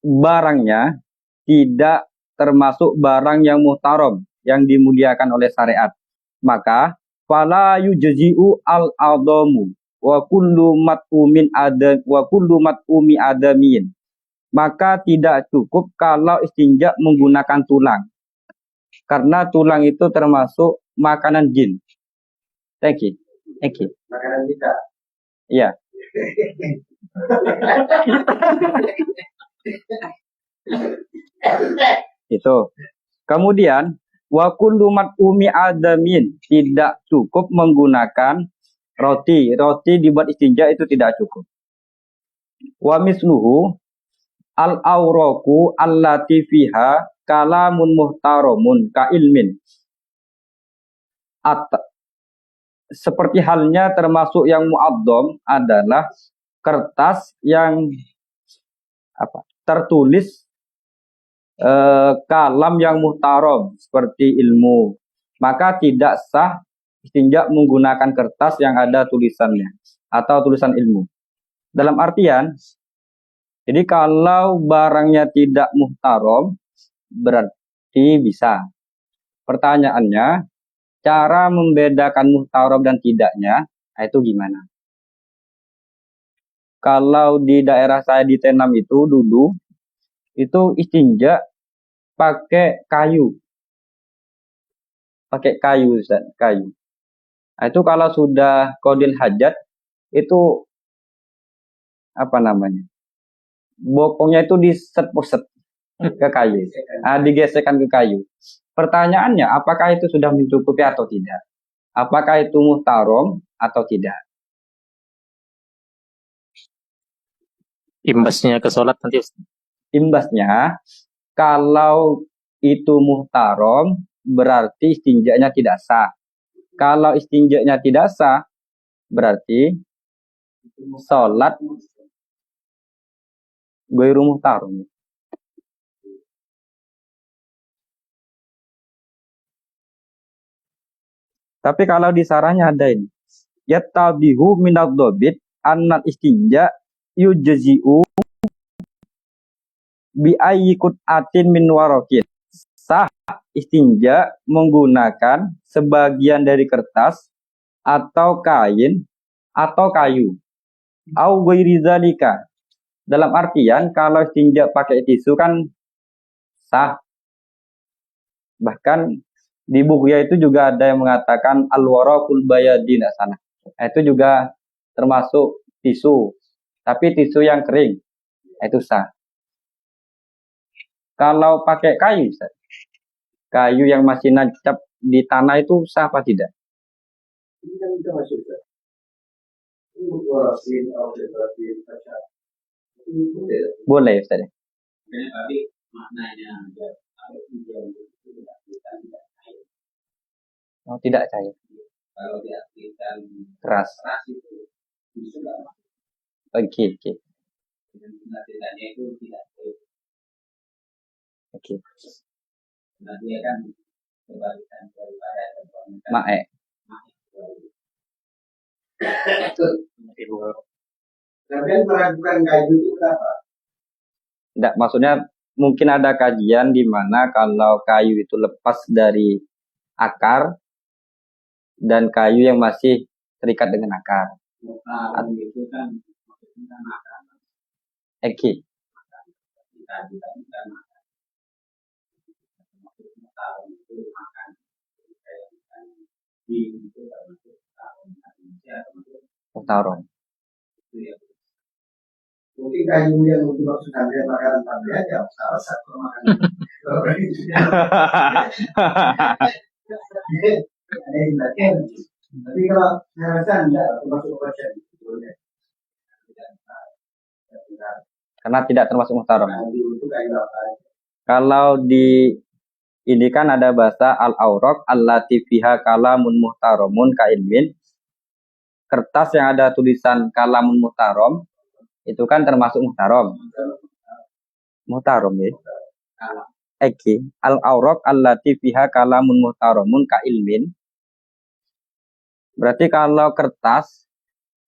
Barangnya tidak termasuk barang yang muhtarom, yang dimuliakan oleh syariat. Maka fala yujzi'u al-adamu wa kullu mat'umin adam wa kullu mat'umi adamin. Maka tidak cukup kalau istinja menggunakan tulang. Karena tulang itu termasuk makanan jin. Thank you. Makanan kita. Iya. Itu. Kemudian wa kullu mat'umi adamin, tidak cukup menggunakan roti. Roti dibuat istinja itu tidak cukup. Wa misluhu al-awraku allati fiha kalamun muhtaramun ka ilmin. Seperti halnya termasuk yang mu'addom adalah kertas yang tertulis kalam yang muhtaram seperti ilmu. Maka tidak sah istinja menggunakan kertas yang ada tulisannya atau tulisan ilmu. Dalam artian, jadi kalau barangnya tidak muhtaram berarti bisa. Pertanyaannya, Cara membedakan muhtarom dan tidaknya, itu gimana? Kalau di daerah saya di Tenam itu dulu, itu istinja pakai kayu. Pakai kayu, Ustaz, kayu. Nah, itu kalau sudah qadil hajat, itu apa namanya? Bokongnya itu diset-set ke kayu. Digesekkan ke kayu. Pertanyaannya, apakah itu sudah mencukupi atau tidak? Apakah itu muhtarom atau tidak? Imbasnya ke sholat nanti. Imbasnya, kalau itu muhtarom, berarti istinjanya tidak sah. Kalau istinjanya tidak sah, berarti sholat ghairu muhtarom. Tapi kalau di sarahnya ada ini. Yattabihu minad dobit annal istinja yujzi'u bi ayyikut atin min warokin. Sah istinja menggunakan sebagian dari kertas atau kain atau kayu. Au ghairi zalika. Dalam artian kalau istinja pakai tisu kan sah. Bahkan di Bughya itu juga ada yang mengatakan al-waraqul bayadi tidak sana. Itu juga termasuk tisu. Tapi tisu yang kering. Itu sah. Kalau pakai kayu, Ustaz, kayu yang masih nancap di tanah itu sah apa tidak? Boleh, Ustaz. Tapi maknanya Oh, tidak cair. kalau diartikan Keras. itu bisa Oke. dengan tidaknya itu tidak Oke. Nah, dia kan kebalikan daripada Mae. Kalian meragukan kayu itu kenapa? Tidak, maksudnya mungkin ada kajian di mana kalau kayu itu lepas dari akar dan kayu yang masih terikat dengan akar. itu kan maksudnya makan. Oke. Kita makan. Itu makan. Di itu termasuk Muhtarom. Mungkin kayu yang dimaksud sampai makanan sampai aja salah satu makanan. Tapi kalau saya rasa enggak termasuk baca Karena tidak termasuk muhtarom. itu kayu apa? Kalau di ini kan ada bahasa al-auraq allati fiha kalamun muhtaromun ka ilmin. Kertas yang ada tulisan kalamun muhtarom itu kan termasuk muhtarom. Muhtarom ya. Eki al-auraq allati fiha kalamun muhtaromun ka ilmin. Berarti kalau kertas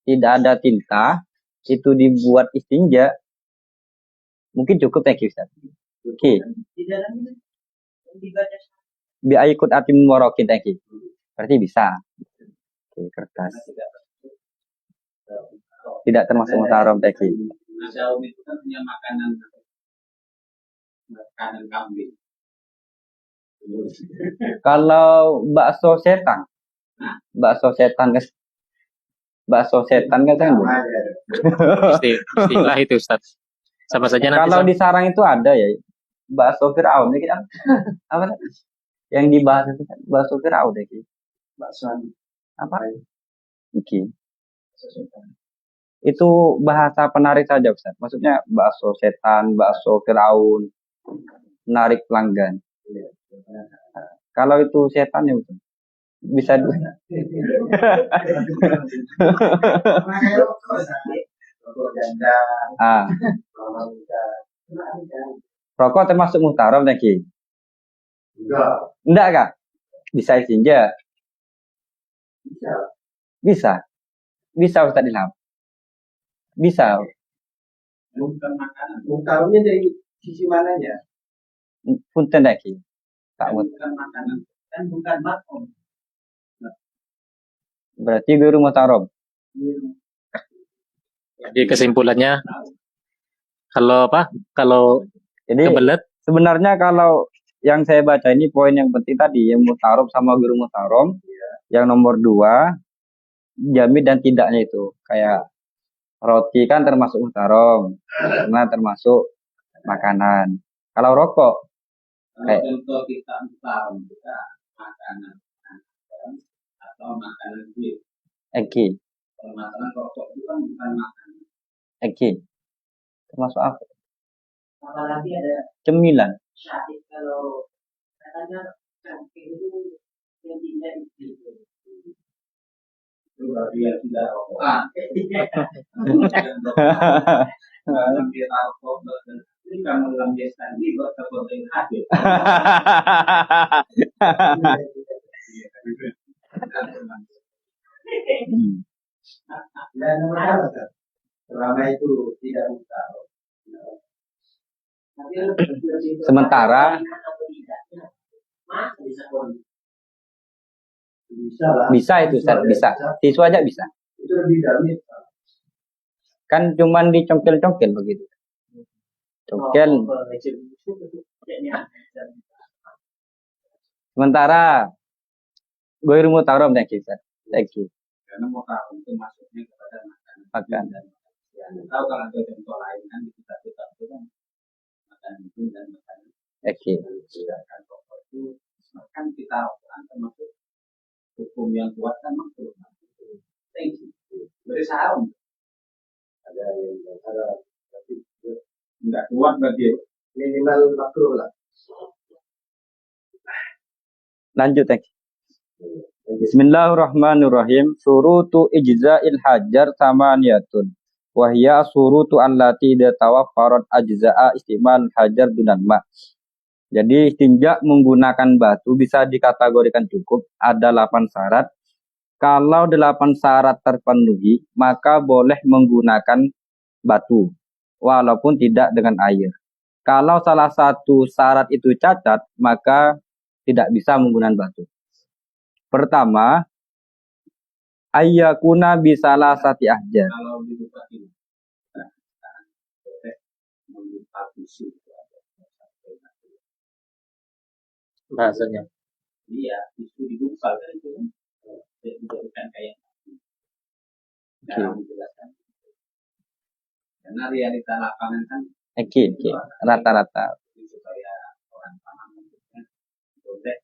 tidak ada tinta itu dibuat istinja mungkin cukup thank you Ustaz. Oke. Bi aikut atim warokin thank you. Berarti bisa. Oke, kertas. Tidak termasuk muhtarom thank you. Nasi itu kan punya makanan kambing. Kalau bakso setan kan Istilah itu Ustaz. Sama saja nanti. Kalau di sarang itu ada ya bakso Fir'aun ya kan? Apa yang dibahas itu kan bakso Fir'aun ya gitu. Bakso Apa? Oke. Itu bahasa penarik saja Ustaz. Maksudnya bakso setan, bakso Fir'aun, menarik pelanggan. Kalau itu setan ya Ustaz. Bisa Rokok termasuk muhtarom Neki? Enggak kah? Bisa istinja? Bisa Ustaz Ilham? Bisa. Bukan makanan. Muhtaromnya dari sisi mananya? Punten Neki? Bukan makanan. Kan bukan makom. Berarti ghairu muhtaram. Jadi kesimpulannya kalau apa? Kalau Jadi kebelet sebenarnya kalau yang saya baca ini poin yang penting tadi yang muhtaram sama ghairu muhtaram. Yang nomor 2 jamid dan tidaknya itu kayak roti kan termasuk muhtaram karena termasuk makanan. Kalau rokok Kalau contoh kita tahu kita makanan atau makanan kulit. eki Kalau makanan rokok itu kan bukan makanan. termasuk apa? Apalagi ada Cemilan. syahid kalau katanya cangkir itu yang tidak itu. Itu berarti yang tidak rokokan. Dalam dia rokok ini kamu dalam dia tadi buat terboleh hadir. Dan nomor selama itu tidak buka. Sementara bisa itu Ustaz, bisa. Tisu aja bisa. Itu lebih dari Kan cuman dicongkel-congkel begitu. Congkel. Sementara ghairu muhtaram dan Ustaz. karena mau tahu itu masuknya kepada Makan. dan ya, tahu kalau ada contoh lain kan di kita itu kan makan itu dan makan sedangkan rokok itu kan kita rokokan termasuk hukum yang kuat kan masuk beri sarung ada tapi nggak kuat bagi minimal makruh lah. Lanjut Bismillahirrahmanirrahim. Surutu ijza'il hajar samaniyatun. Wahya surutu allati datawaffarat ajza'a istimal hajar dunal ma'. Jadi istinja menggunakan batu bisa dikategorikan cukup. Ada 8 syarat. Kalau 8 syarat terpenuhi, maka boleh menggunakan batu. Walaupun tidak dengan air. Kalau salah satu syarat itu cacat, maka tidak bisa menggunakan batu. Pertama, ayyakuna bisalah sati ahjar. Kalau di tempat ini membuka tisu bahasanya. iya tisu dibuka kan itu kan dijadikan kayak dalam menjelaskan karena realita lapangan kan Rata-rata. supaya orang paham kan boleh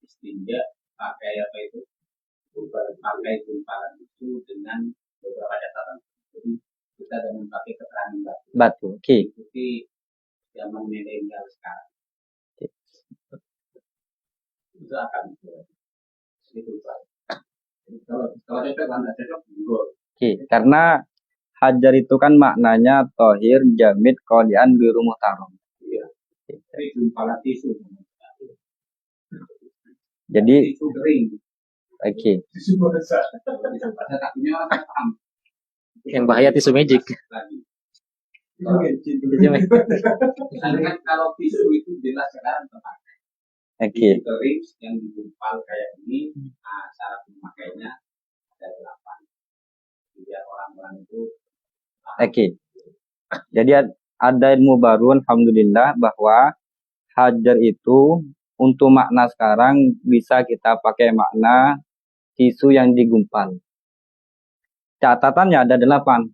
istinja pakai apa itu pakai gumpalan itu dengan beberapa catatan. Jadi kita dengan pakai keterangan Batu. Ikuti zaman milenial sekarang. Itu akan itu Pak. Kalau cocok kan cocok gol. Karena hajar itu kan maknanya tohir, jamid, qolian, ghairu muhtaram. Iya. Jadi gumpalan tisu. Jadi Tisu kering. Tisu basah. Tisu basah takutnya orang paham. Yang bahaya tisu magic. Kan kalau tisu itu jelas sekarang terpakai. Tisu kering yang digumpal kayak ini, syarat memakainya ada 8. Biar orang-orang itu. Jadi ada ilmu baru, alhamdulillah, bahwa hajar itu untuk makna sekarang bisa kita pakai makna tisu yang digumpal. Catatannya ada 8.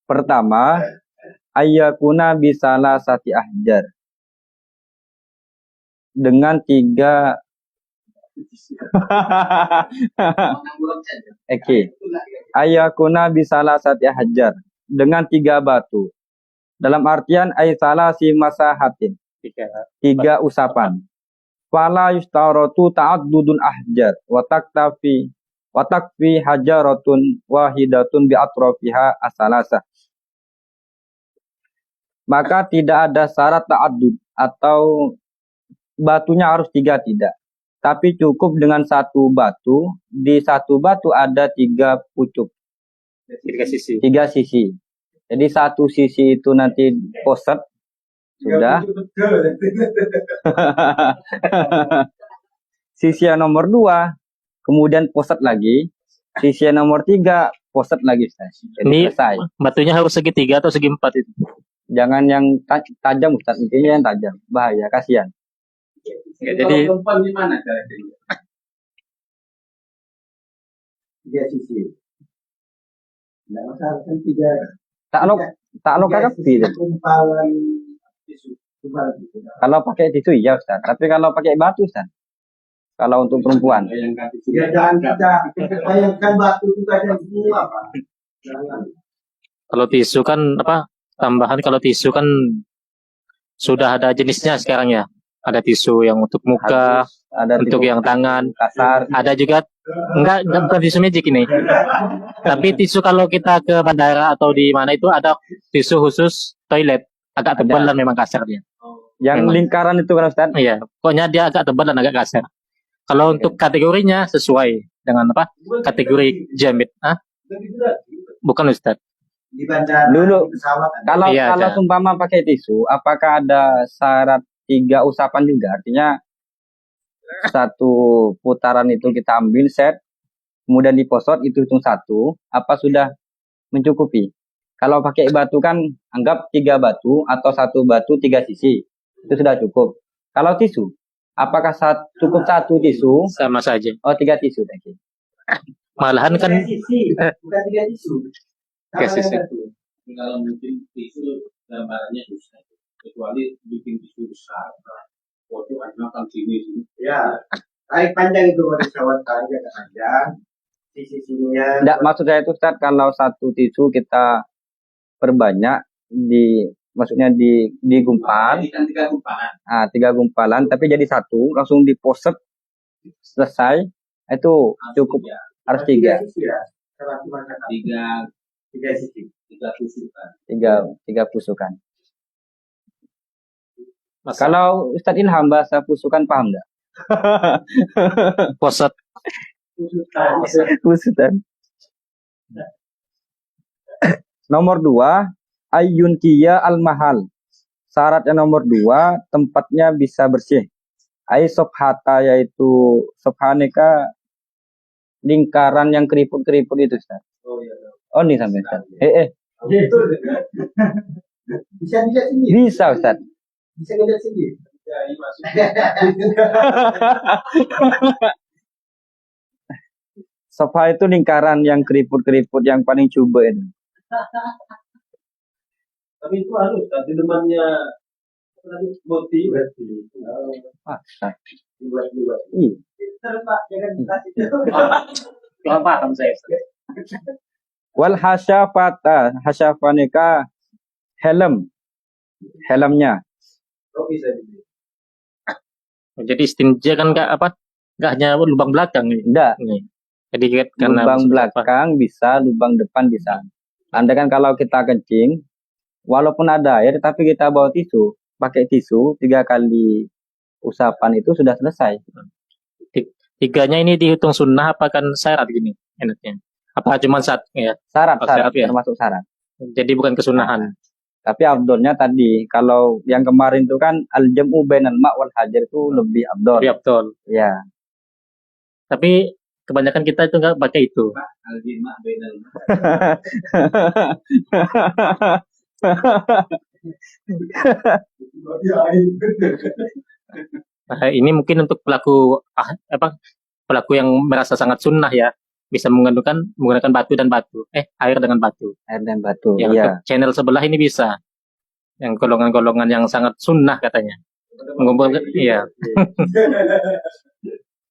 Pertama, ayyakuna bisalah sati ahjar. Dengan 3 ayyakuna bisalah sati ahjar. Dengan 3 batu. Dalam artian salah si masahatin. 3 usapan. Fala yustaratu ta'addudun ahjar wa takfi hajaratun wahidatun bi atrafiha asalasa. Maka tidak ada syarat ta'addud atau batunya harus 3 tidak. Tapi cukup dengan 1 batu, di 1 batu ada 3 pucuk. 3 sisi. Jadi 1 sisi itu nanti poset sudah. Sisi yang nomor 2 kemudian poset lagi, sisi yang nomor 3 poset lagi Ustaz. Jadi Ini selesai. batunya harus segi 3 atau segi 4 itu? Jangan yang tajam Ustaz, intinya yang tajam. Bahaya, kasihan. Jadi Jadi- kalau perempuan di mana cara kerja? 3 sisi. Tidak masalah kan 3. Tak lo kakak itu. Kumpalan tisu. Kalau pakai tisu iya Ustaz, tapi kalau pakai batu Ustaz. Kalau untuk perempuan. Bayangkan tisu. Ya jangan kita bayangkan batu kita ada semua Pak. Jangan. Kalau tisu kan tambahan kalau tisu kan sudah ada jenisnya sekarang ya. Ada tisu yang untuk muka, Ada untuk tisu yang tangan, kasar. ada juga enggak bukan tisu magic ini. Tapi tisu kalau kita ke bandara atau di mana itu ada tisu khusus toilet, agak tebal dan memang kasar dia. Yang Memang. lingkaran itu kan Ustaz. Iya, pokoknya dia agak tebal dan agak kasar. Kalau untuk kategorinya sesuai dengan kategori jamit. Bukan Ustaz. Di bandara, Dulu. di pesawat. Kalau Iya, kalau ada. sumpama pakai tisu, apakah ada syarat 3 usapan juga? Artinya satu putaran itu kita ambil set, kemudian diposot itu hitung 1, apa sudah mencukupi? Kalau pakai batu kan anggap 3 batu atau 1 batu 3 sisi, itu sudah cukup. Kalau tisu, apakah cukup 1 tisu? Sama saja. Oh 3 tisu tadi. Malahan kan 3 sisi, bukan 3 tisu. Sama 3 sisi. dengan batu. Kalau mungkin tisu gambarannya susah. Kecuali bikin tisu besar. Foto aja kan sini. Ya, tarik panjang itu kalau pesawat tarik agak panjang. Sisi-sininya. Tidak, maksud saya itu Ustaz, kalau 1 tisu kita perbanyak maksudnya digumpal, Ini kan 3 gumpalan. 3 gumpalan, tapi jadi 1, langsung diposet selesai, itu cukup, harus 3 sisi ya. Kalau aku makan 3 sisi. 3 tusukan. 3 pusukan. Kalau Ustadz Ilham bahasa pusukan paham nggak? poset. Pusukan. Nomor 2, ayun kia al mahal. Syarat yang nomor 2, tempatnya bisa bersih. Ay sobhata, yaitu sobhaneka lingkaran yang keriput-keriput itu Ustaz. Oh iya. Oh ini sampai Ustaz. Bisa dilihat sendiri. Bisa Ustaz. Bisa dilihat sendiri. Ya, ini maksudnya. Sobha itu lingkaran yang keriput-keriput yang paling coba itu. Tapi itu harus tadi temannya tadi boti. Ustaz. Dibuat. Iya. Terpak, jangan dikasih. Kurang paham saya. Wal hasyafaneka helmnya. Oh bisa dilihat. Jadi istinja kan enggak hanya lubang belakang nih. Enggak, Jadi karena lubang belakang bisa, lubang depan bisa. Anda kan kalau kita kencing, walaupun ada air, tapi kita bawa tisu, pakai tisu 3 kali usapan itu sudah selesai. 3-nya ini dihitung sunnah apa kan syarat gini enaknya? Apa cuma syarat ya? Syarat, Syarat ya? termasuk syarat. Jadi bukan kesunahan. Tapi afdolnya tadi, kalau yang kemarin itu kan al-jam'u bainal ma' wal hajar itu lebih afdol. Iya betul. Ya. Tapi kebanyakan kita itu nggak pakai itu. Al-jima bainal. Nah, ini mungkin untuk pelaku pelaku yang merasa sangat sunnah ya, bisa menggunakan batu dan batu. Air dengan batu. Air dan batu. Yang Iya. untuk channel sebelah ini bisa. Yang golongan-golongan yang sangat sunnah katanya. Mengumpulkan, iya.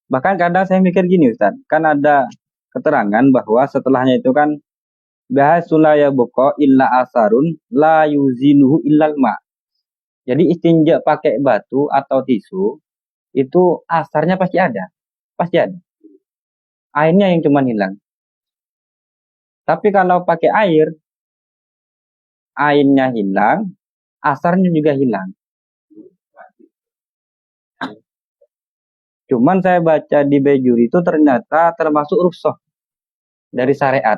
Bahkan kadang saya mikir gini Ustaz, kan ada keterangan bahwa setelahnya itu kan bahasula ya boko illa asarun la yuzinuhu illal ma. Jadi istinja pakai batu atau tisu itu asarnya pasti ada. Pasti ada. Airnya yang cuma hilang. Tapi kalau pakai air, airnya hilang, asarnya juga hilang. Cuman saya baca di Bejuri itu ternyata termasuk rukhsah dari syariat.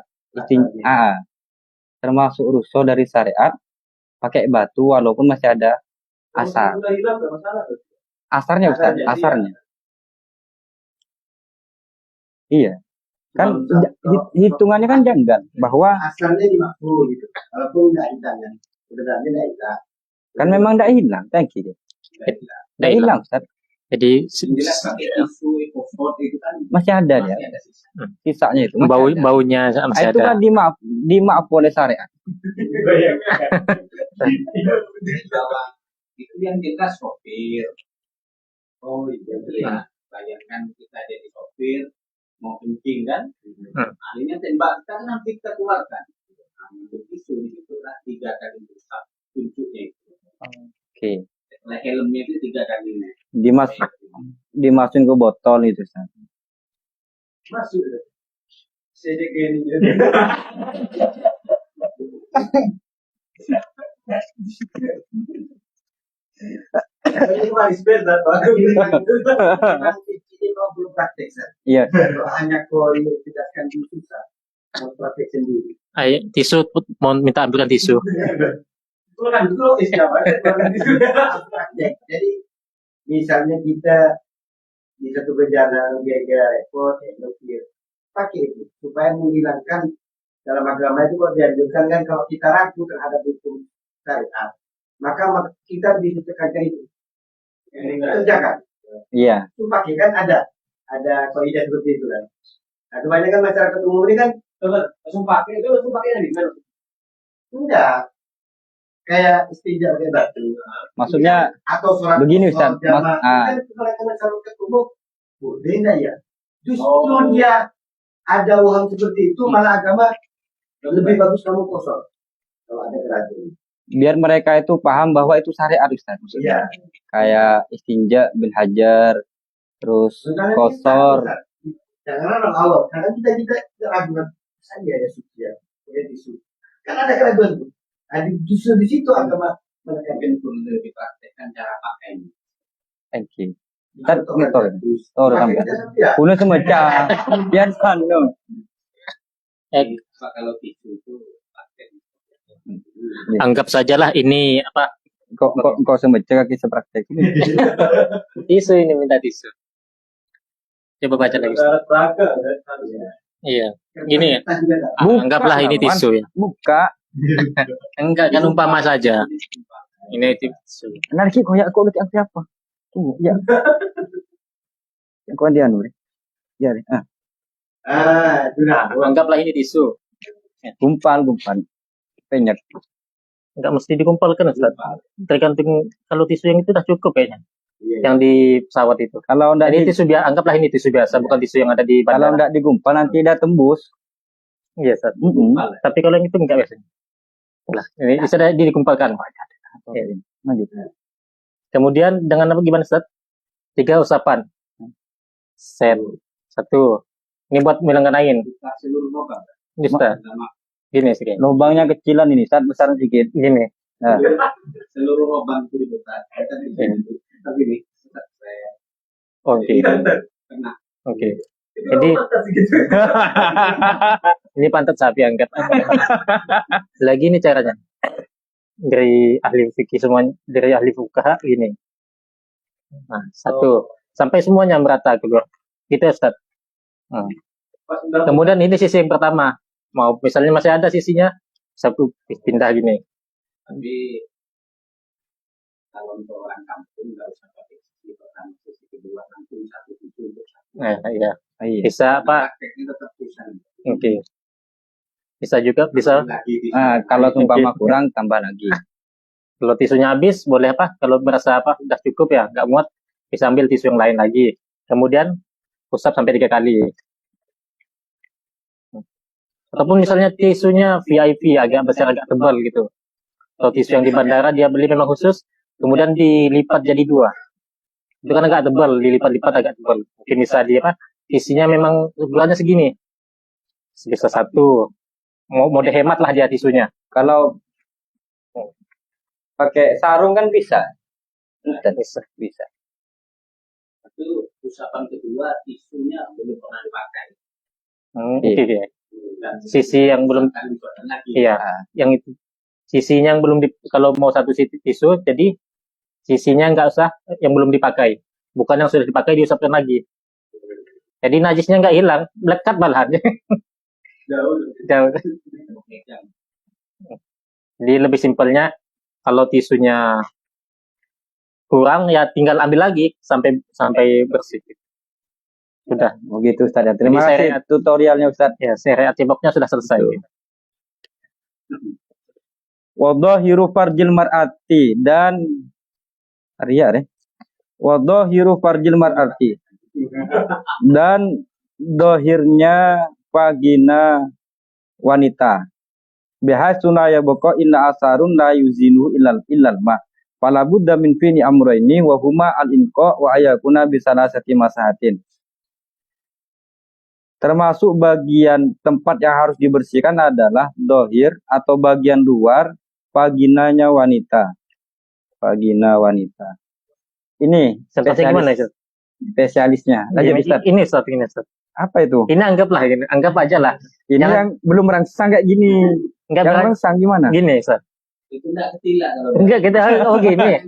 Termasuk rukhsah dari syariat pakai batu walaupun masih ada asar. Sudah hilang enggak masalah. Asarnya Ustaz, asarnya. Iya. Kan hitungannya kan janggal bahwa asalnya dimakruh gitu. Walaupun nggak hilang kan. Sebenarnya nggak hilang. kan memang tidak hilang, thank you. Tidak hilang, Ustaz. Jadi Jelas pakai tisu ekofort itu kan Masih ada dia. masih ada sisa. Sisanya itu. Masih ada. baunya masih Itu ada. kan dimaaf oleh syariat. Bahwa itu yang jelas sopir. Oh iya. Bayangkan kita jadi sopir mau kencing kan, akhirnya tembak kita kan nanti kita keluarkan. Ambil tisu di situ lah 3 kali besar puncuknya itu. Oke. Nah, helmnya itu 3 kali. Dimasukin ke botol itu, Ustaz. Masuk. Sedek ini. Ini manis beda baru. Ini kau belum praktek kan? Iya. Hanya kau jelaskan dulu susah. Mau praktek sendiri. Ayo, tisu mau minta ambilkan tisu. Itu kan dulu siapa? Jadi misalnya kita di satu perjalanan dia repot, pakai itu supaya menghilangkan dalam agama itu kalau dianjurkan kan kalau kita ragu terhadap hukum syariat maka kita bisa tekankan itu kerjakan. Iya. Itu pakai kan ada kaidah seperti itu kan. Nah kebanyakan masyarakat umum ini kan langsung pakai yang di mana? enggak kayak istinja pakai batu. Maksudnya Atau sholat begini, Ustaz. kan kebanyakan masyarakat umum boleh enggak ya? Justru dia ada uang seperti itu malah agama lebih bagus kamu kosong kalau ada keraguan. biar mereka itu paham bahwa itu syariat, Ustaz. Maksudnya Iya. kayak istinja bil hajar, terus kosor. Jangan orang awam, karena kita raguan saja ada suci ya, tisu. Kan ada keraguan tuh. Nah, justru di situ agama menekankan Mungkin perlu dipraktekkan cara pakainya. Thank you. Ustaz, ini tol. Tol sampai. Ya. Punya semacam biar sandung. Kalau tisu itu praktek. Anggap sajalah ini apa Kok semacam kaki sepraktek. tisu ini minta tisu. Coba baca lagi. Iya. Gini ya. Anggaplah ini tisu ya. Buka. Enggak kan umpama saja. Ini tisu. Nanti kok lihat apa? Tunggu, ya. Kok dia anu? Ya, Sudah. Anggaplah ini tisu. gumpal. Penyet. Enggak mesti dikumpulkan, Ustaz. Tergantung kalau tisu yang itu udah cukup kayaknya. Iya. Yang di pesawat itu. Kalau enggak Ini tisu biasa, anggaplah ini tisu biasa, bukan tisu yang ada di kalau bandara. enggak digumpal nanti dia tembus. Iya, Ustaz. Tapi kalau yang itu enggak biasanya. Nah, ini bisa dikumpulkan. Ya. Lanjut. Kemudian dengan apa gimana, Ustaz? 3 usapan. Set. 1. Ini buat menghilangkan angin. Seluruh lubang. Ini, Ustaz. Gini sih. Lubangnya kecilan ini, saat besar sedikit. Gini. Nah, Seluruh lubang itu dibuka. Tapi ini saya Oke. kena. Oke. Jadi ini pantat sapi angkat. Lagi ini caranya. Dari ahli fikih semua, dari ahli fuqaha gini. Nah, 1 sampai semuanya merata keluar. Gitu ya, Ustaz. Kemudian ini sisi yang pertama. Mau misalnya masih ada sisinya, 1 pindah gini. Tapi kalau untuk orang kampung nggak usah pakai sisi pertama, sisi kedua langsung 1 tisu untuk 1. Nah, iya. iya. Bisa apa? Prakteknya tetap susah. Oke. Bisa juga, bisa. Nah, kalau umpama kurang tambah lagi. Kalau tisunya habis, boleh apa? Kalau merasa apa, udah cukup ya, nggak muat, bisa ambil tisu yang lain lagi. Kemudian usap sampai 3 kali. Ataupun misalnya tisunya VIP, agak besar, agak tebal gitu. Kalau tisu yang di bandara dia beli memang khusus, kemudian dilipat jadi 2. Itu kan agak tebal, dilipat-lipat agak tebal. Mungkin bisa di apa? Isinya memang ukurannya segini. Bisa 1. Mode hemat lah dia tisunya. Kalau pakai sarung kan bisa. Bisa. Itu usapan kedua tisunya belum pernah dipakai. Oke. Dan Sisi yang belum, akan dibuatkan lagi. iya, yang itu sisinya yang belum kalau mau 1 tisu, jadi sisinya nggak usah yang belum dipakai, bukan yang sudah dipakai diusapkan lagi. Jadi najisnya nggak hilang, melekat malahan. Jauh. Jauh. Oke, jam. Jadi lebih simpelnya kalau tisunya kurang ya tinggal ambil lagi sampai bersih. Sudah. Begitu Ustaz. Ya. Terima Jadi kasih tutorialnya Ustaz. Ya, syariat ciboknya sudah selesai. Betul. Wa dhahiru farjil mar'ati dan wa dhahiru farjil mar'ati dan dohirnya vagina wanita. Bihasuna ya boko inna asarun la yuzinu illal ma. Fala budda min fini amrayni wa huma al-inqa wa ayakuna bisalasati masahatin. Termasuk bagian tempat yang harus dibersihkan adalah dohir atau bagian luar vaginanya wanita. Vagina wanita. Ini Contohnya gimana, Ustaz? spesialisnya. Lanjut, Ustaz. Ini Ustaz. Apa itu? Ini anggaplah, anggap aja lah. Ini yang belum merangsang kayak gini. Enggak Yang merangsang gimana? Gini, Ustaz. Itu enggak ketila kalau. Enggak, kita gini.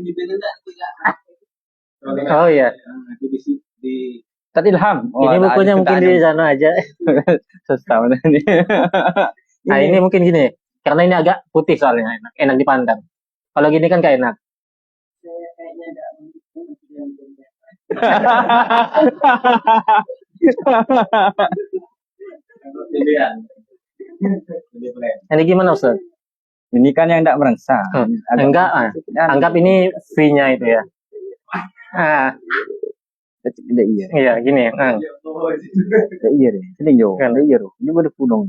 Oh iya. Itu di Ustaz Ilham. Ini bukunya mungkin di sana aja. Setahun ini. Nah, ini mungkin gini. Karena ini agak putih soalnya, enak dipandang. Kalau gini kan gak enak. Ini gimana, Ustaz? Ini kan yang tidak merangsang. Enggak, anggap ini V-nya itu ya. Ah, Tidak iya. iya, gini. Tidak iya deh. Tidak jauh. Tidak iya loh. Ini baru punung.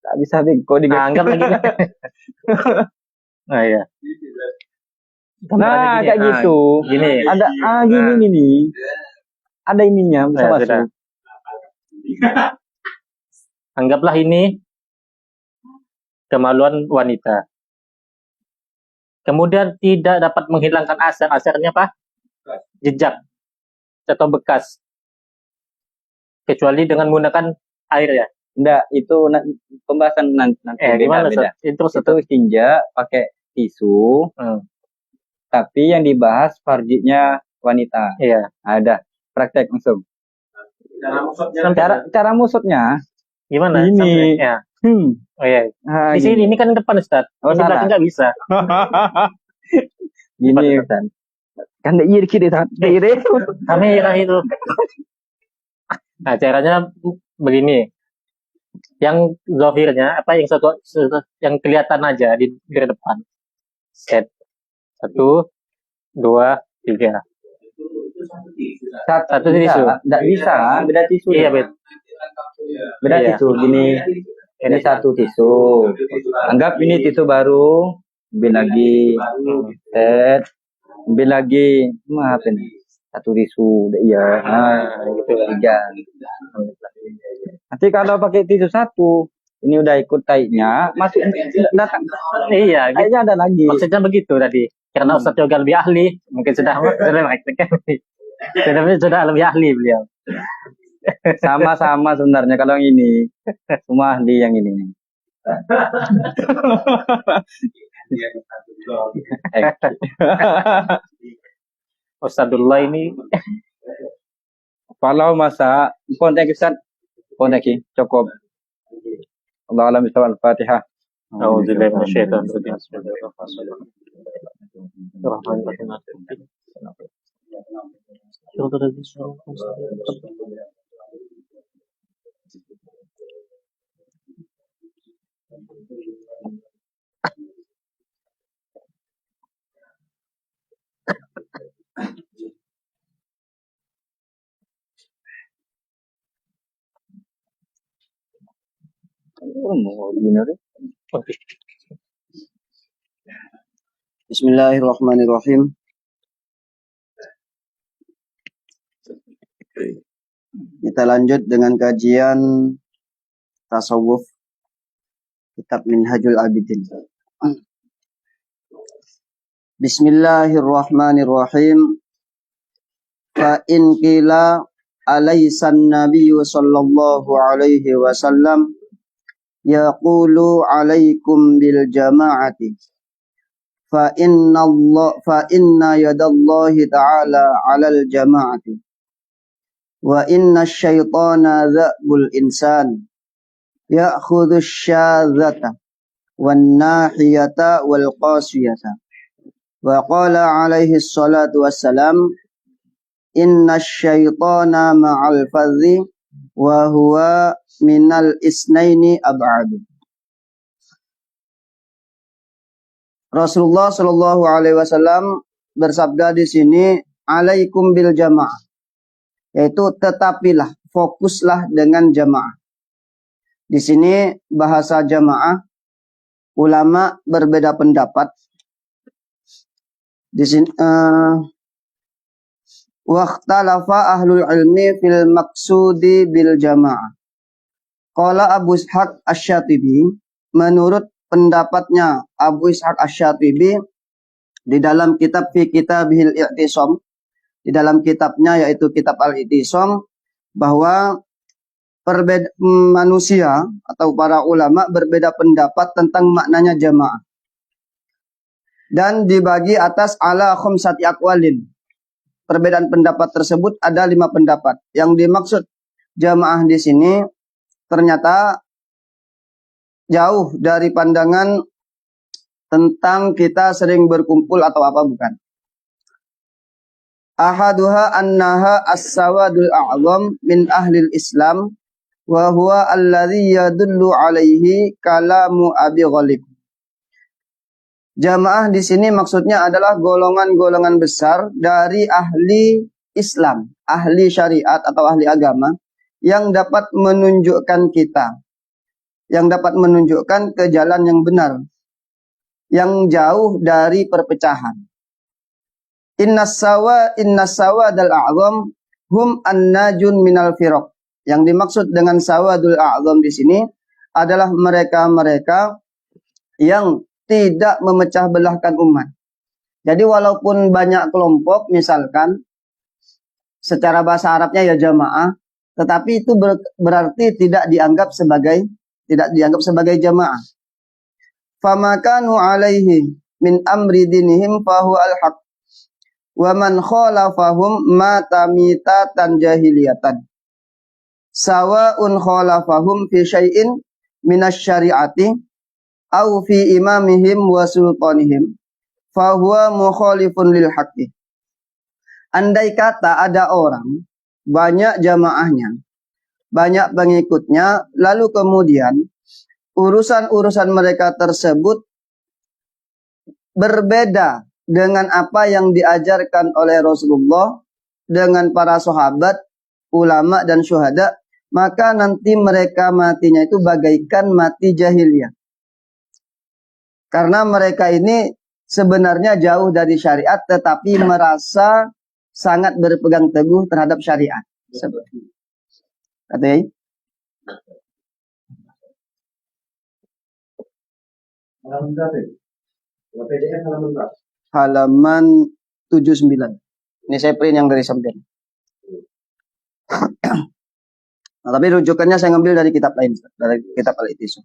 Tak bisa deh. Kau di Anggap lagi. Nah, iya. Nah, kayak gitu. Gini. Ada gini. Ada ininya bisa Nah, masuk. sudah. Anggaplah ini kemaluan wanita. Kemudian tidak dapat menghilangkan asar. Asarnya apa? Jejak atau bekas. Kecuali dengan menggunakan air ya. Enggak, itu pembahasan nanti. Gimana, beda. Itu Tinja pakai tisu. Tapi yang dibahas farjinya wanita. Iya. Ada praktek langsung. Cara musutnya gimana? ini. Ya. Oh iya. Di sini ini kan depan, Ustaz. Ini belakang nggak bisa. Gini Ustaz. Kan iya kiri kiri. Kamera itu. Nah, caranya begini. Yang zahirnya apa yang yang kelihatan aja di depan. Set. 1, 2, 3. Satu tisu. Tidak bisa, beda tisu. Iya, beda tisu. Ini satu tisu. Anggap ini tisu baru. Ambil lagi. Set. Ambil lagi. Maaf ini. Satu tisu. Iya. Gitu. 3. Nanti kalau pakai tisu satu, ini udah ikut taiknya, masuk datang. Iya, taiknya ada lagi. Maksudnya begitu tadi. Karena Ustaz Yoga lebih ahli, mungkin sudah lebih ahli beliau. Sama-sama sebenarnya kalau yang ini, semua ahli yang ini. Ustadullah ini. Kalau masa kontak Ustaz, kontak cukup. Allah alam bisawal Fatihah. A'udzubillahi minasyaitonir rajim. Bismillahirrahmanirrahim. Bismillahirrahmanirrahim. Kita lanjut dengan kajian tasawuf kitab Minhajul Abidin. Bismillahirrahmanirrahim. Fa in qila alaysa an-nabiyyu sallallahu alaihi wasallam yaqulu alaikum bil jama'ati fa inna yadallahi ta'ala 'alal jama'ati wa inna syaitana dzabul insan ya'khudhu syadzata wan nahiyata wal qasiyata. Wa qala alaihi salatu wassalam, inna syaitana ma'al fadhi wa huwa minal isnaini ab'adu. Rasulullah Shallallahu Alaihi Wasallam bersabda di sini, alaikum bil jamaah, yaitu tetapilah, fokuslah dengan jamaah. Di sini bahasa jamaah, ulama berbeda pendapat. Di sini waqtalafa ahlul ilmi fil maqsudi bil jamaah. Qala Abu Ishaq Asy-Syatibi, menurut pendapatnya Abu Ishaq Asy-Syatibi di dalam kitab fi kitabihil i'tisam, di dalam kitabnya yaitu kitab al-i'tisam, bahwa manusia atau para ulama berbeda pendapat tentang maknanya jamaah. Dan dibagi atas ala khamsati aqwalin. Perbedaan pendapat tersebut ada 5 pendapat. Yang dimaksud jamaah di sini ternyata jauh dari pandangan tentang kita sering berkumpul atau apa, bukan. Ahaduha annaha as-sawadul a'zam min ahlil Islam wa huwa alladhi yadullu alaihi kalamu Abi Ghalib. Jamaah di sini maksudnya adalah golongan-golongan besar dari ahli Islam, ahli syariat atau ahli agama yang dapat menunjukkan kita, yang dapat menunjukkan ke jalan yang benar, yang jauh dari perpecahan. Innas sawadul a'zam hum an-najun minal firaq. Yang dimaksud dengan sawadul a'zam di sini adalah mereka-mereka yang tidak memecah belahkan umat. Jadi walaupun banyak kelompok, misalkan secara bahasa Arabnya ya jamaah, tetapi itu berarti tidak dianggap sebagai jamaah. Famakanu alaihi min amri dinihim fahuwa al-haq. Wa man khalafahum mata mitatan jahiliyatan. Sawa'un khalafahum fi syai'in minasy syari'ati au fi imamihim wa sultanihim fahuwa mukhalifun lil haqqi. Andai kata ada orang banyak jamaahnya, banyak pengikutnya, lalu kemudian urusan-urusan mereka tersebut berbeda dengan apa yang diajarkan oleh Rasulullah, dengan para sahabat, ulama dan syuhada, maka nanti mereka matinya itu bagaikan mati jahiliyah. Karena mereka ini sebenarnya jauh dari syariat, tetapi merasa sangat berpegang teguh terhadap syariat. Seperti katanya. Halaman 79. Ini saya print yang dari Sabdan. Nah, tapi rujukannya saya ngambil dari kitab lain, dari kitab Al-I'tisam.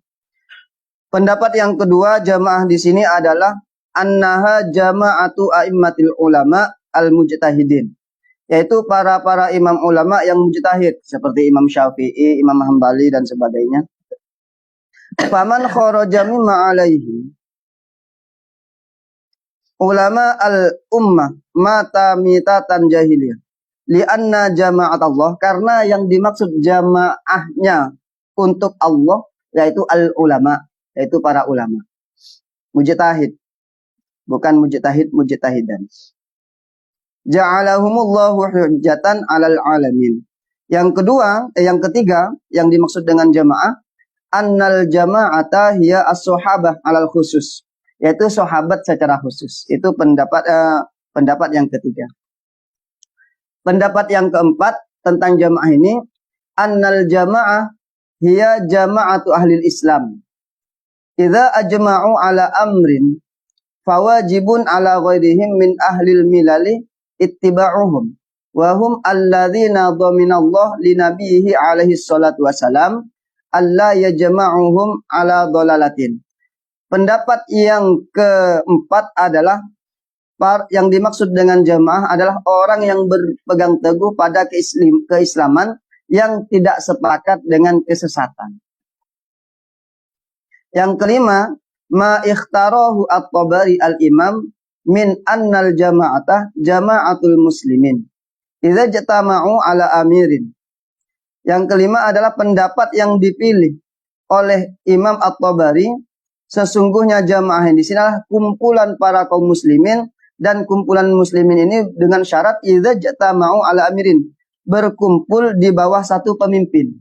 Pendapat yang kedua jamaah di sini adalah annaha jama'atu a'immatil ulama al-mujtahidin, yaitu para imam ulama yang mujtahid seperti Imam Syafi'i, Imam Hambali dan sebagainya. Faman kharaja mimma alaihi ulama al-ummah mata mitatan jahiliyah lianna jama'at Allah, karena yang dimaksud jamaahnya untuk Allah yaitu al-ulama, yaitu para ulama mujtahid, bukan mujtahidan. Ja'alahumullahu hujjatan 'alal 'alamin. Yang ketiga yang dimaksud dengan jamaah, annal jama'ata hiya as-sahabah 'alal khusus, yaitu sahabat secara khusus. Itu pendapat yang ketiga. Pendapat yang keempat tentang jamaah ini, annal jama'ah hiya jama'atu ahlil Islam. Idza ajma'u ala amrin fawajibun ala ghairihim min ahlil milali ittiba'uhum wa hum alladzina dhaminallahu li nabiyhi alaihi salatu wasalam alla yajma'uhum ala dhalalatin. Pendapat yang keempat adalah yang dimaksud dengan jamaah adalah orang yang berpegang teguh pada keislaman yang tidak sepakat dengan kesesatan. Yang kelima, ma ikhtarahu at-Tabari al-Imam min annal jama'atah jama'atul muslimin idza jatama'u ala amirin. Yang kelima adalah pendapat yang dipilih oleh Imam At-Tabari, sesungguhnya jamaah di sini adalah kumpulan para kaum muslimin, dan kumpulan muslimin ini dengan syarat idza jatama'u ala amirin, berkumpul di bawah satu pemimpin.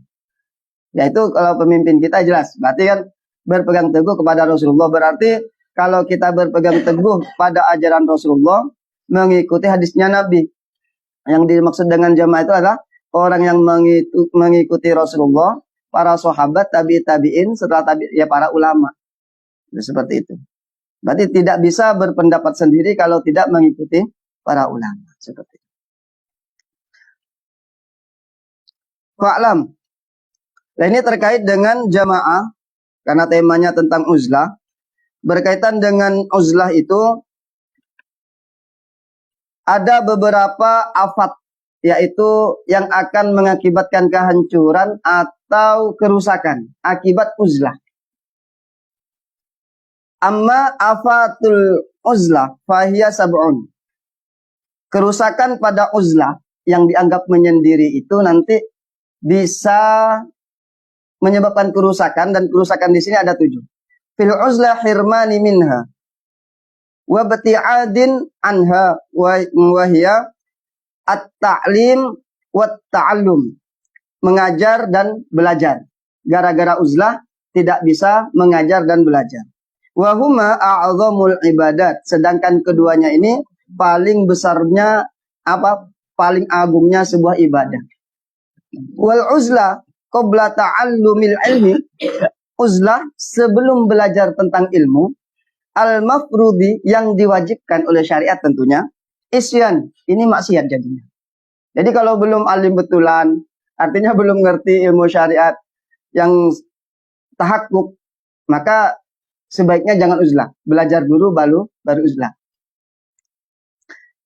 Yaitu kalau pemimpin kita jelas, berarti kan berpegang teguh kepada Rasulullah. Berarti kalau kita berpegang teguh pada ajaran Rasulullah, mengikuti hadisnya Nabi. Yang dimaksud dengan jamaah itu adalah orang yang mengikuti Rasulullah, para sahabat, tabi'in, setelah ya para ulama. Seperti itu. Berarti tidak bisa berpendapat sendiri kalau tidak mengikuti para ulama. Seperti itu. Fa'lam. Nah, ini terkait dengan jamaah, karena temanya tentang uzlah. Berkaitan dengan uzlah itu, ada beberapa afat, yaitu yang akan mengakibatkan kehancuran atau kerusakan akibat uzlah. Amma afatul uzlah fahiya sab'un. Kerusakan pada uzlah yang dianggap menyendiri itu nanti bisa menyebabkan kerusakan, dan kerusakan di sini ada 7. Fil uzlah hirmani minha wa bati'adin anha wa hiya at-ta'lim wa ta'allum. Mengajar dan belajar. Gara-gara uzlah tidak bisa mengajar dan belajar. Wa huma a'zamul ibadat. Sedangkan keduanya ini paling besarnya paling agungnya sebuah ibadah. Wal uzlah qabla ta'allumil ilmi. Uzlah sebelum belajar tentang ilmu, al-mafrudi yang diwajibkan oleh syariat tentunya, isyan, ini maksiat jadinya. Jadi kalau belum alim betulan, artinya belum ngerti ilmu syariat yang tahakkuk, maka sebaiknya jangan uzlah. Belajar dulu baru uzlah.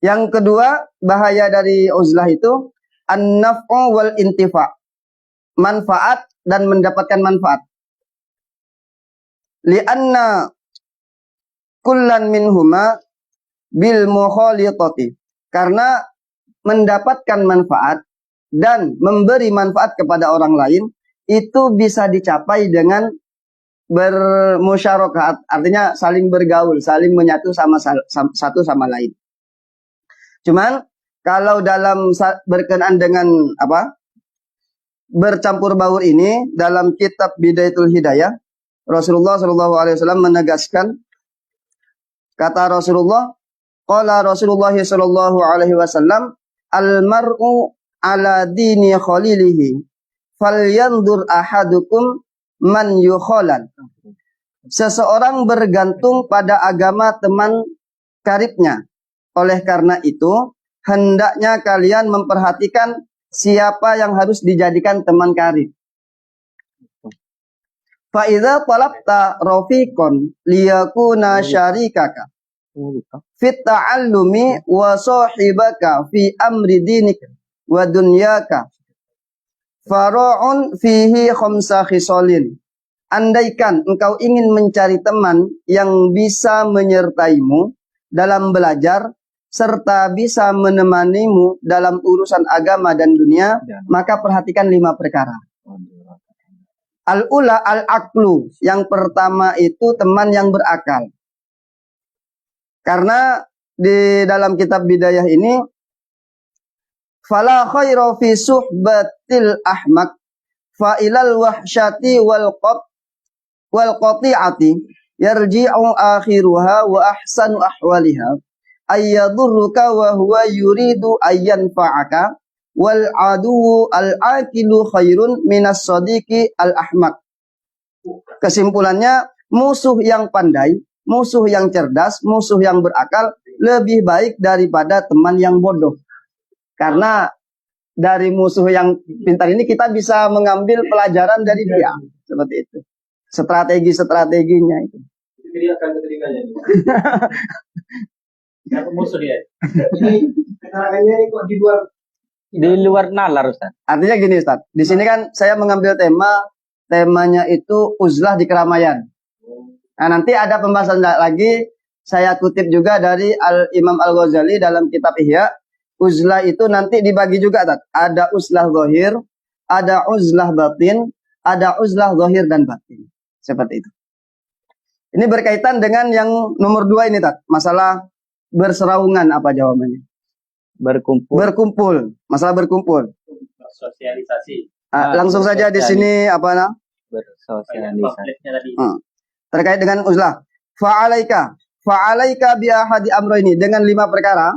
Yang kedua, bahaya dari uzlah itu an-naf'u wal intifa'. Manfaat dan mendapatkan manfaat. Li'anna kullan minhuma bil mukhalithati. Karena mendapatkan manfaat dan memberi manfaat kepada orang lain itu bisa dicapai dengan bermusyarakat, artinya saling bergaul, saling menyatu satu sama lain. Cuman kalau dalam berkenaan dengan bercampur baur ini, dalam kitab Bidayatul Hidayah, Rasulullah SAW menegaskan, kata Rasulullah, qala Rasulullah SAW, al-mar'u ala dini khalilihi, falyandur ahadukum man yukhalal. Seseorang bergantung pada agama teman karibnya. Oleh karena itu, hendaknya kalian memperhatikan siapa yang harus dijadikan teman karib. Fa idza talabta rafiqan liyakuna syarikaka fit ta'allumi wa sahibaka fi amri dinik wa dunyaka fara'un fihi khamsa khisalin. Andaikan engkau ingin mencari teman yang bisa menyertaimu dalam belajar serta bisa menemanimu dalam urusan agama dan dunia, maka perhatikan 5 perkara. Al-ula al-aqlu. Yang pertama itu teman yang berakal. Karena di dalam kitab Bidayah ini, fala khaira fi suhbatil ahmak fa ilal wahsyati wal qati'ati yarji'u akhiruha wa ahsanu ahwaliha ayyadurruka wa huwa yuridu ayyanfa'aka wal aduwu al-aqilu khairun minas sadiqi al-ahmak. Kesimpulannya, musuh yang pandai, musuh yang cerdas, musuh yang berakal lebih baik daripada teman yang bodoh. Karena dari musuh yang pintar ini kita bisa mengambil pelajaran dari dia. Seperti itu. Strategi-strateginya itu. Musuh dia. Ini keterangannya ini kok di luar. Di luar nalar, Ustaz. Artinya gini Ustaz, di sini kan saya mengambil temanya itu uzlah di keramaian. Nah, nanti ada pembahasan lagi, saya kutip juga dari Imam Al-Ghazali dalam kitab Ihya. Uzlah itu nanti dibagi juga, Ustaz. Ada uzlah zahir, ada uzlah batin, ada uzlah zahir dan batin. Seperti itu. Ini berkaitan dengan yang nomor 2 ini, Ustaz. Masalah berseraungan, apa jawabannya? Berkumpul. Masalah berkumpul. Sosialisasi. Langsung saja di sini apa Bersosialisasi. terkait dengan uzlah. Fa'alaika bi ahadi amrayni, dengan 5 perkara.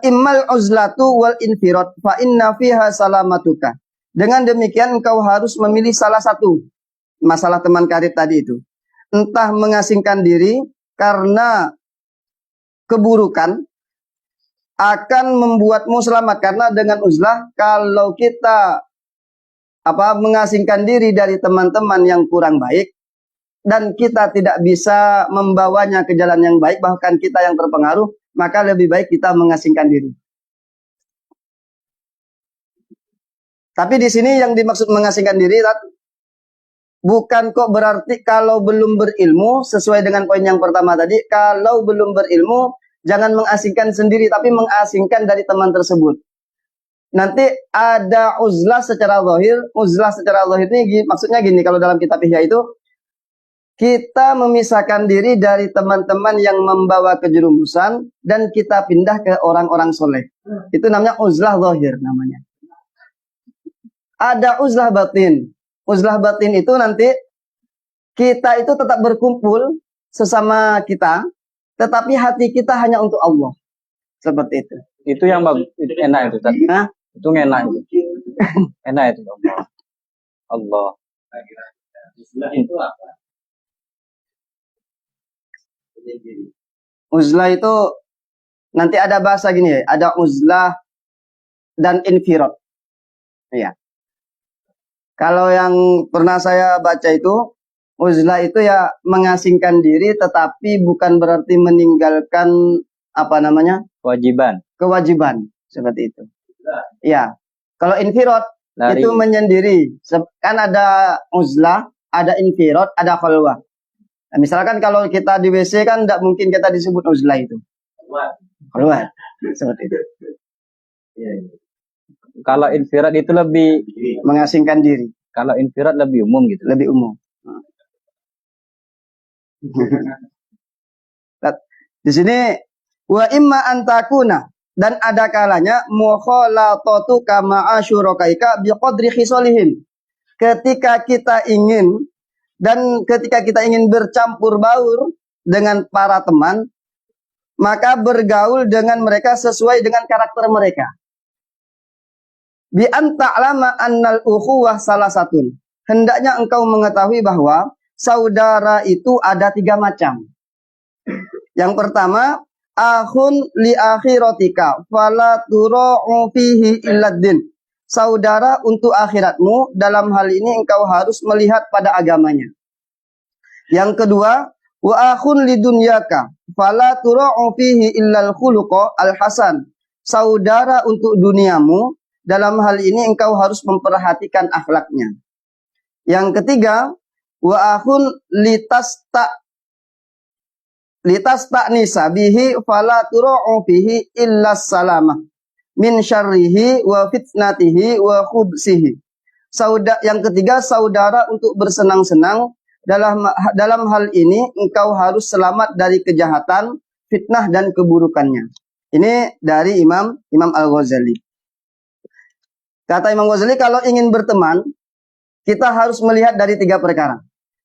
Immal uzlatu wal infirad fa inna fiha salamatuka. Dengan demikian engkau harus memilih salah satu. Masalah teman karib tadi itu. Entah mengasingkan diri karena keburukan akan membuatmu selamat, karena dengan uzlah kalau kita mengasingkan diri dari teman-teman yang kurang baik dan kita tidak bisa membawanya ke jalan yang baik, bahkan kita yang terpengaruh, maka lebih baik kita mengasingkan diri. Tapi di sini yang dimaksud mengasingkan diri bukan kok berarti kalau belum berilmu, sesuai dengan poin yang pertama tadi, kalau belum berilmu jangan mengasingkan sendiri, tapi mengasingkan dari teman tersebut. Nanti ada uzlah secara zahir. Uzlah secara zahir ini maksudnya gini, kalau dalam kitab Ihya itu, kita memisahkan diri dari teman-teman yang membawa kejerumusan dan kita pindah ke orang-orang soleh. Itu namanya uzlah zahir namanya. Ada uzlah batin. Uzlah batin itu nanti kita itu tetap berkumpul sesama kita, tetapi hati kita hanya untuk Allah. Seperti itu. Itu yang enak itu, Ustaz. Itu enak itu. Enak itu. Allah. Uzlah itu apa? Uzlah itu nanti ada bahasa gini ya, ada uzlah dan infirad. Iya. Kalau yang pernah saya baca itu, uzlah itu ya mengasingkan diri, tetapi bukan berarti meninggalkan kewajiban seperti itu. Ya. Kalau infirad itu menyendiri. Kan ada uzlah, ada infirad, ada khalwah. Nah, misalkan kalau kita di WC kan tidak mungkin kita disebut uzlah itu. Khalwah. Seperti itu. Kalau infirad itu lebih mengasingkan diri. Kalau infirad lebih umum gitu. Lebih umum. Di sini wa imma antakuna, dan ada kalanya mukhalatatu kama asyurakaika biqadri khisalihim. Ketika kita ingin bercampur baur dengan para teman, maka bergaul dengan mereka sesuai dengan karakter mereka. Bi anta'lama annal ukhuwah salasatun. Hendaknya engkau mengetahui bahwa saudara itu ada 3 macam. Yang pertama, akhun li akhiratika fala tura'u fihi illaddin. Saudara untuk akhiratmu, dalam hal ini engkau harus melihat pada agamanya. Yang kedua, wa akhun li dunyaka fala tura'u fihi illal khuluqa al-hasan. Saudara untuk duniamu, dalam hal ini engkau harus memperhatikan akhlaknya. Yang ketiga, wa akhun litasta'nisa bihi fala tura'u fihi illas salamah min syarrihi wa fitnatihi wa khubsihi. Yang ketiga, saudara untuk bersenang-senang, dalam hal ini engkau harus selamat dari kejahatan, fitnah dan keburukannya. Ini dari Imam Al-Ghazali. Kata Imam Ghazali, kalau ingin berteman, kita harus melihat dari 3 perkara.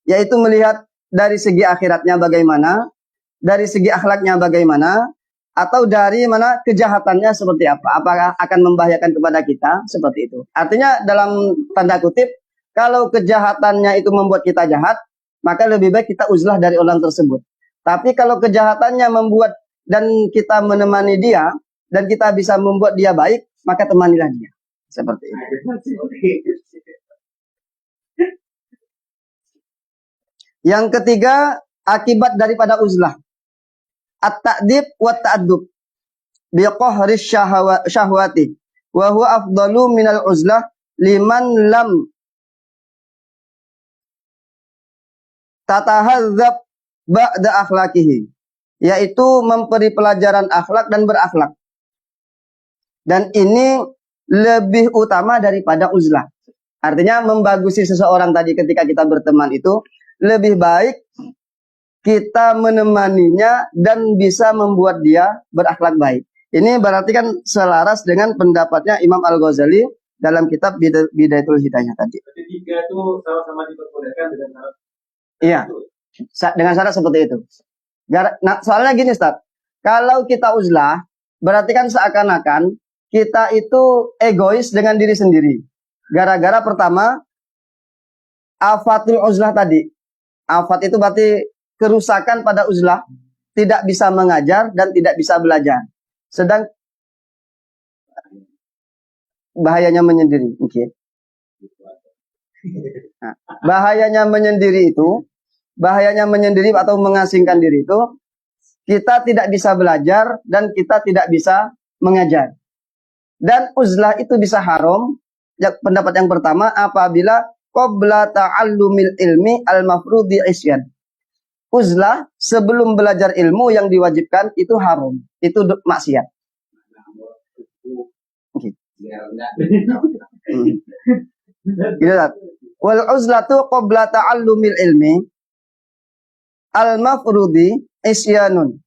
Yaitu melihat dari segi akhiratnya bagaimana, dari segi akhlaknya bagaimana, atau dari mana kejahatannya seperti apa. Apakah akan membahayakan kepada kita, seperti itu. Artinya dalam tanda kutip, kalau kejahatannya itu membuat kita jahat, maka lebih baik kita uzlah dari orang tersebut. Tapi kalau kejahatannya membuat dan kita menemani dia, dan kita bisa membuat dia baik, maka temanilah dia. Seperti itu. Yang ketiga, akibat daripada uzlah. at-ta'dib wa ta'addub bi qahri syahwati wa huwa afdalu minal uzlah liman lam tatahadzab ba'da akhlakihi, yaitu memberi pelajaran akhlak dan berakhlak. Dan ini lebih utama daripada uzlah. Artinya membagusi seseorang tadi ketika kita berteman itu lebih baik kita menemaninya dan bisa membuat dia berakhlak baik. Ini berarti kan selaras dengan pendapatnya Imam Al-Ghazali dalam kitab Bidayatul Hidayah tadi. Ketiga itu sama-sama diperbolehkan dengan syarat. Iya, dengan syarat seperti itu. Nah, soalnya gini, Ustaz. Kalau kita uzlah, berarti kan seakan-akan kita itu egois dengan diri sendiri. Gara-gara pertama, afatul uzlah tadi. Afat itu berarti kerusakan pada uzlah. Tidak bisa mengajar dan tidak bisa belajar. Sedang bahayanya menyendiri. Okay. Nah, bahayanya menyendiri atau mengasingkan diri itu, kita tidak bisa belajar dan kita tidak bisa mengajar. Dan uzlah itu bisa haram. Pendapat yang pertama, apabila qabla ta'allumil ilmi al-mafrudi isyan. Uzlah sebelum belajar ilmu yang diwajibkan itu haram, itu maksiat. Okay. Wal uzlatu qabla ta'allumil ilmi al-mafrudi isyanun.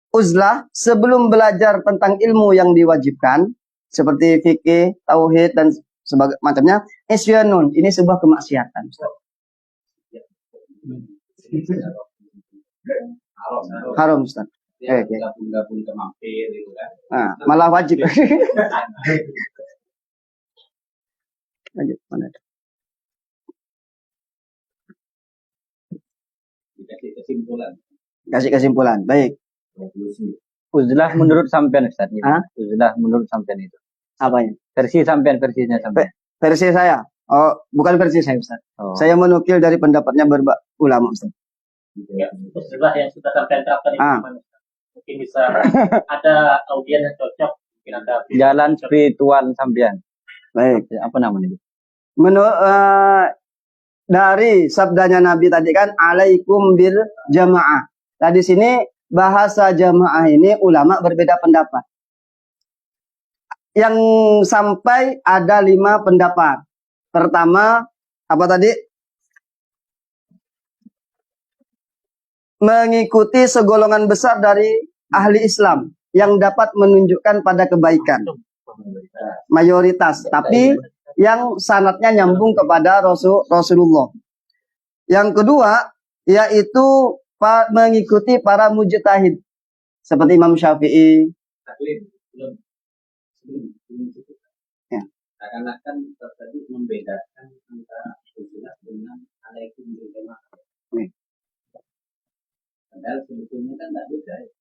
Uzlah sebelum belajar tentang ilmu yang diwajibkan seperti fikih, tauhid dan sebagainya macamnya, isyanun. Ini sebuah kemaksiatan. Haram, Ustaz. Ya, gabung-gabung ke mampir gitu kan. Nah, malah wajib. Lanjut, mana? Dikasih kesimpulan. Kasih kesimpulan. Baik. Uzlah menurut sampean, Ustaz. Hah? Uzlah menurut sampean itu. Apanya? Versinya sampean. Versi saya. Oh, bukan versi saya, Ustaz. Oh. Saya menukil dari pendapatnya ulama, Ustaz. Ya, uzlah yang sudah sampai terapkan itu mungkin bisa ada audiens yang cocok, mungkin ada jalan spiritual sampean. Baik. Apa namanya? Dari sabdanya Nabi tadi kan alaikum bil jamaah. Nah, di sini bahasa jamaah ini ulama berbeda pendapat. Yang sampai ada 5 pendapat. Pertama, apa tadi? Mengikuti segolongan besar dari ahli Islam yang dapat menunjukkan pada kebaikan. Mayoritas, tapi yang sanadnya nyambung kepada Rasulullah. Yang kedua, yaitu mengikuti para mujtahid seperti Imam Syafi'i. Ya. Seakan-akan tadi membedakan antara uzlah dengan alaikum bil jamaah. Padahal sebetulnya kan tidak beda ya.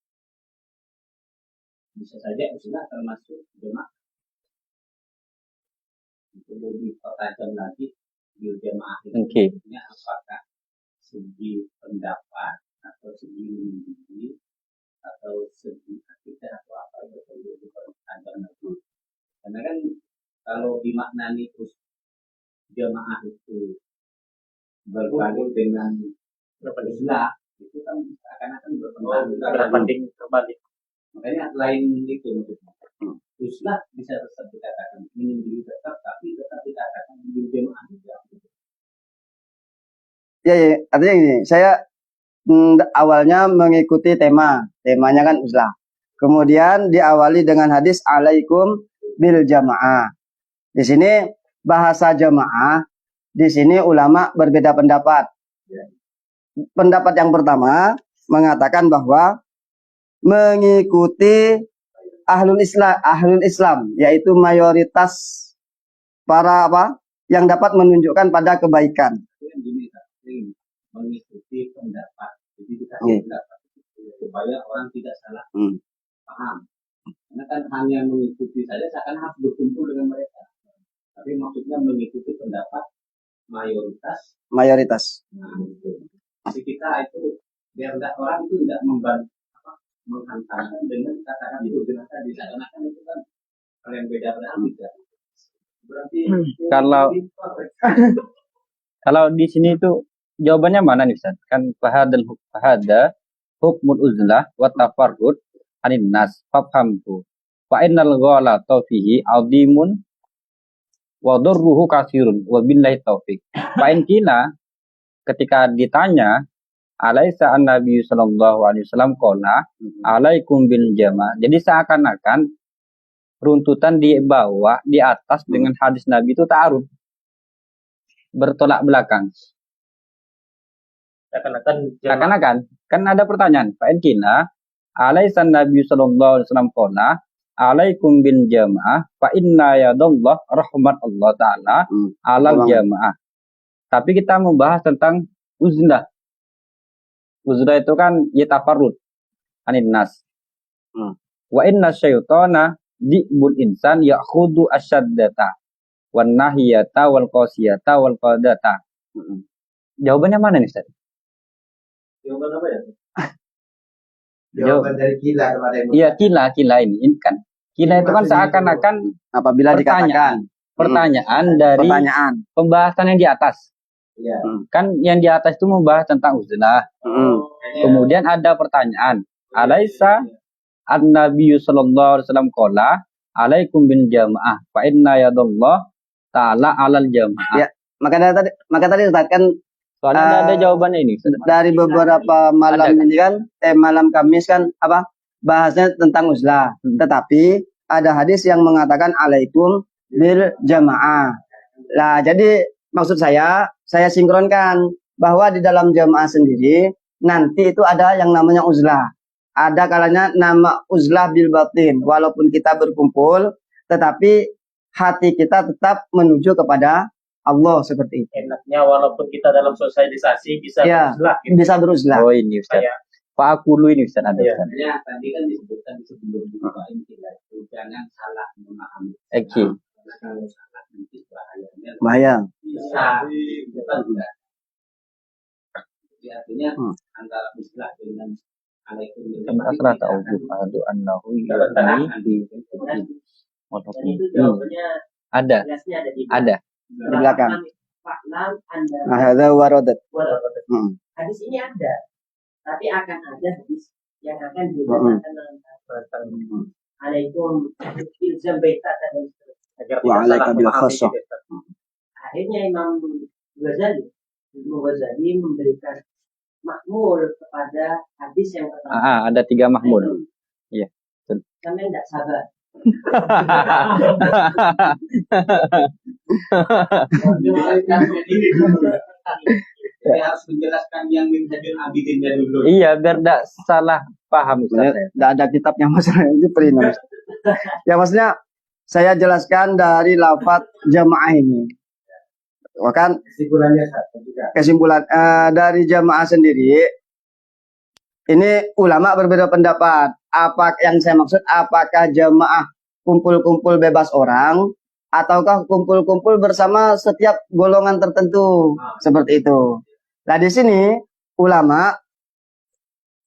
Bisa saja uzlah termasuk jamaah. Perlu dipertajam lagi bil jamaah itu apakah segi pendapat atau segi mimpi atau segi akidah atau apa yang perlu dipertajam lagi. Karena kan kalau dimaknani jamaah itu berbanding dengan uzlah itu kan akan berbanding terbalik. Makanya lain itu maksudnya. Uzlah bisa tetap dikatakan menyendiri tetap, tapi tetap dikatakan berjamaah juga. Ya, artinya ini saya awalnya mengikuti temanya kan uzlah. Kemudian diawali dengan hadis alaikum bil jamaah. Di sini bahasa jamaah, di sini ulama berbeda pendapat. Pendapat yang pertama mengatakan bahwa mengikuti ahlul Islam, yaitu mayoritas para yang dapat menunjukkan pada kebaikan. Mengikuti pendapat, jadi dikasih pendapat supaya orang tidak salah paham. Karena kan hanya mengikuti saja, seakan harus berkumpul dengan mereka. Tapi maksudnya mengikuti pendapat mayoritas. Nah, itu. Jadi kita itu biar orang itu tidak menghantarkan dengan katakan itu dengan tadi seakan-akan itu kan hal yang beda tidak. Berarti kalau di sini itu jawabannya mana nih Ustaz? Kan fahada hukmul uzlah wa tafarrud anin nas fafhamtu. Fa innal ghalata fihi adimun wa darruhu katsirun wa billahi taufik. Fa in kila ketika ditanya alaisa an-nabi sallallahu alaihi wasallam qala alaikum bil jamaah. Jadi seakan-akan runtutan dibawa di atas dengan hadis Nabi itu ta'arud. Bertolak belakang. Seakan-akan kan ada pertanyaan. Fa in kila alaisa an-nabi sallallahu alaihi wasallam qala alaikum bil jamaah fa inna yadallah rahmat Allah taala alal jamaah. Tapi kita membahas tentang uzlah. Uzlah itu kan yatafarrud anin nas. Wa inna syaitana di'bul insan ya'khudu asyaddata wan nahiyata wal qasiyata wal qadata. Jawabannya mana nih Ustaz? jawaban apa ya? Jawaban dari kila kepada yang Iya, kila ini kan. Kila itu kan seakan-akan apabila dikatakan pertanyaan dari pertanyaan. pembahasan yang di atas. Iya. Kan yang di atas itu membahas tentang uzlah. Kemudian ada pertanyaan. Alaisa an-nabiyyu sallallahu alaihi wasallam qala alaikum bin jamaah fa inna yadallah ta'ala 'alal jamaah. Ya, maka tadi Ustaz kan Soalnya ada jawabannya ini. dari beberapa malam ini kan malam Kamis kan apa bahasnya tentang uzlah. Tetapi ada hadis yang mengatakan alaikum bil jamaah. Lah jadi maksud saya sinkronkan bahwa di dalam jamaah sendiri nanti itu ada yang namanya uzlah. Ada kalanya nama uzlah bil batin. Walaupun kita berkumpul, tetapi hati kita tetap menuju kepada Allah seperti itu. Enaknya walaupun kita dalam sosialisasi bisa Ya, beruzlah. bisa beruzlah. Oh ini Ustaz. Pak Akulu ini Ustaz ada Iya. Ustaz. Sebenarnya tadi kan disebutkan sebelum Bapak ini itu jangan salah memahami. Oke. Karena kalau salah nanti bahayanya Bahaya. bisa bukan enggak. Jadi artinya antara uzlah dengan alaikum Kama asra ta'udhu ahadu annahu yu'tani bi Dan itu jawabannya ada. jelasnya ada di Ada. Di belakang. Faklam Anda. Nah, hadza waradat. Hadis ini ada, tapi akan ada hadis yang akan digunakan dalam alaikum ilzam baita dan Agar Wa tidak salah alaika bil memahami khassah. gitu. akhirnya Imam Ghazali memberikan makmul kepada hadis yang pertama. Ada 3 mahmud. Iya. Sampai tidak sabar. Jadi harus menjelaskan yang minhajul abidinnya dulu. Iya, biar tidak salah paham Ustaz. Tidak ada kitabnya masalah itu perinom. Ya maksudnya saya jelaskan dari lafaz jamaah ini. Bahkan Kesimpulannya satu juga. kesimpulan dari jamaah sendiri ini ulama berbeda pendapat. Apa yang saya maksud? Apakah jamaah kumpul-kumpul bebas orang ataukah kumpul-kumpul bersama setiap golongan tertentu seperti itu. Nah di sini ulama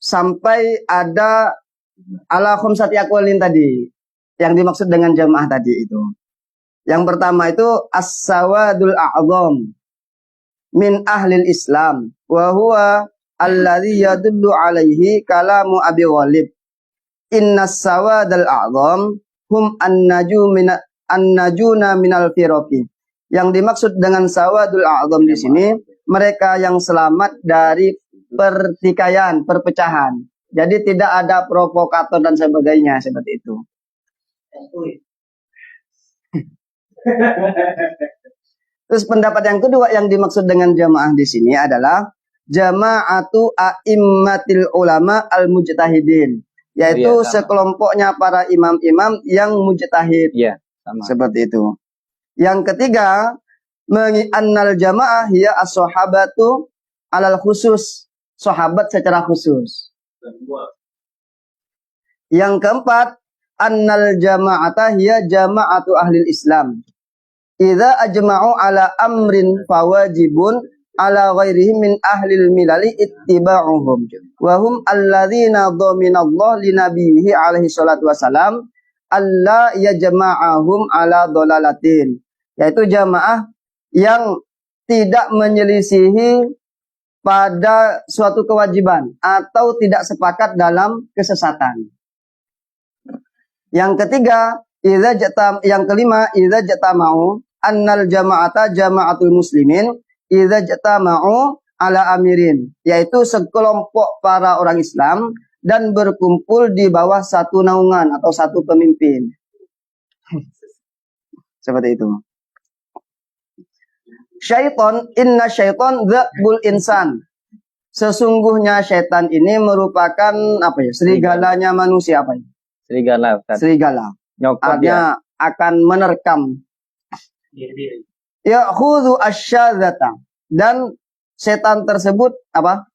sampai ada ala khumsati aqwalin tadi yang dimaksud dengan jamaah tadi itu. Yang pertama itu as-sawadul a'zam min ahlil Islam wa huwa alladhi yadullu alaihi kalamu Abi Ghalib. Innas sawadal a'zam hum an-najuna minal firaqi. Yang dimaksud dengan sawadul a'zam di sini mereka yang selamat dari pertikaian, perpecahan. Jadi tidak ada provokator dan sebagainya seperti itu. Terus pendapat yang kedua yang dimaksud dengan jamaah di sini adalah jama'atu a'immatil ulama al-mujtahidin, yaitu sekelompoknya para imam-imam yang mujtahid. Iya, sama. Seperti itu. Yang ketiga, annal jamaah hiya as-sahabatu alal khusus, sahabat secara khusus. Yang keempat, annal jama'ata hiya jama'atu ahlil Islam. Idza ajma'u ala amrin fawajibun ala ghairihim min ahlil milali ittiba'uhum wa hum alladzina dhaminallahu li nabiyhi alaihi salatu wasalam alla yajma'ahum ala dhalalatin, yaitu jamaah yang tidak menyelisihi pada suatu kewajiban atau tidak sepakat dalam kesesatan. Yang ketiga, yang kelima, idza jatama'u annal jama'ata jama'atul muslimin idza jatama'u ala amirin, yaitu sekelompok para orang Islam dan berkumpul di bawah satu naungan atau satu pemimpin. Seperti itu. Syaiton, inna syaiton dzabul insan. Sesungguhnya syaitan ini merupakan apa ya? Serigalanya manusia apa ya? Serigala, Ustaz. Serigala. Nyokot Artinya akan menerkam. Ya'khudhu asyadzata, dan setan tersebut apa?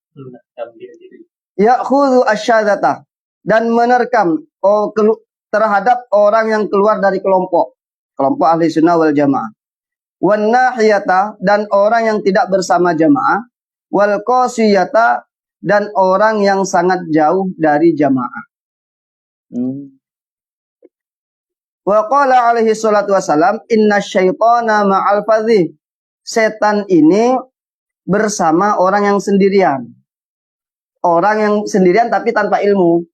Ya'khudhu asyadzata, dan menerkam terhadap orang yang keluar dari kelompok ahli sunnah wal jamaah. Wan nahiyata, dan orang yang tidak bersama jamaah. Wal qasiyata, dan orang yang sangat jauh dari jamaah. Wa qala alaihi salatu wasalam inna syaitana ma'al fadhi. Setan ini bersama orang yang sendirian. Orang yang sendirian tapi tanpa ilmu.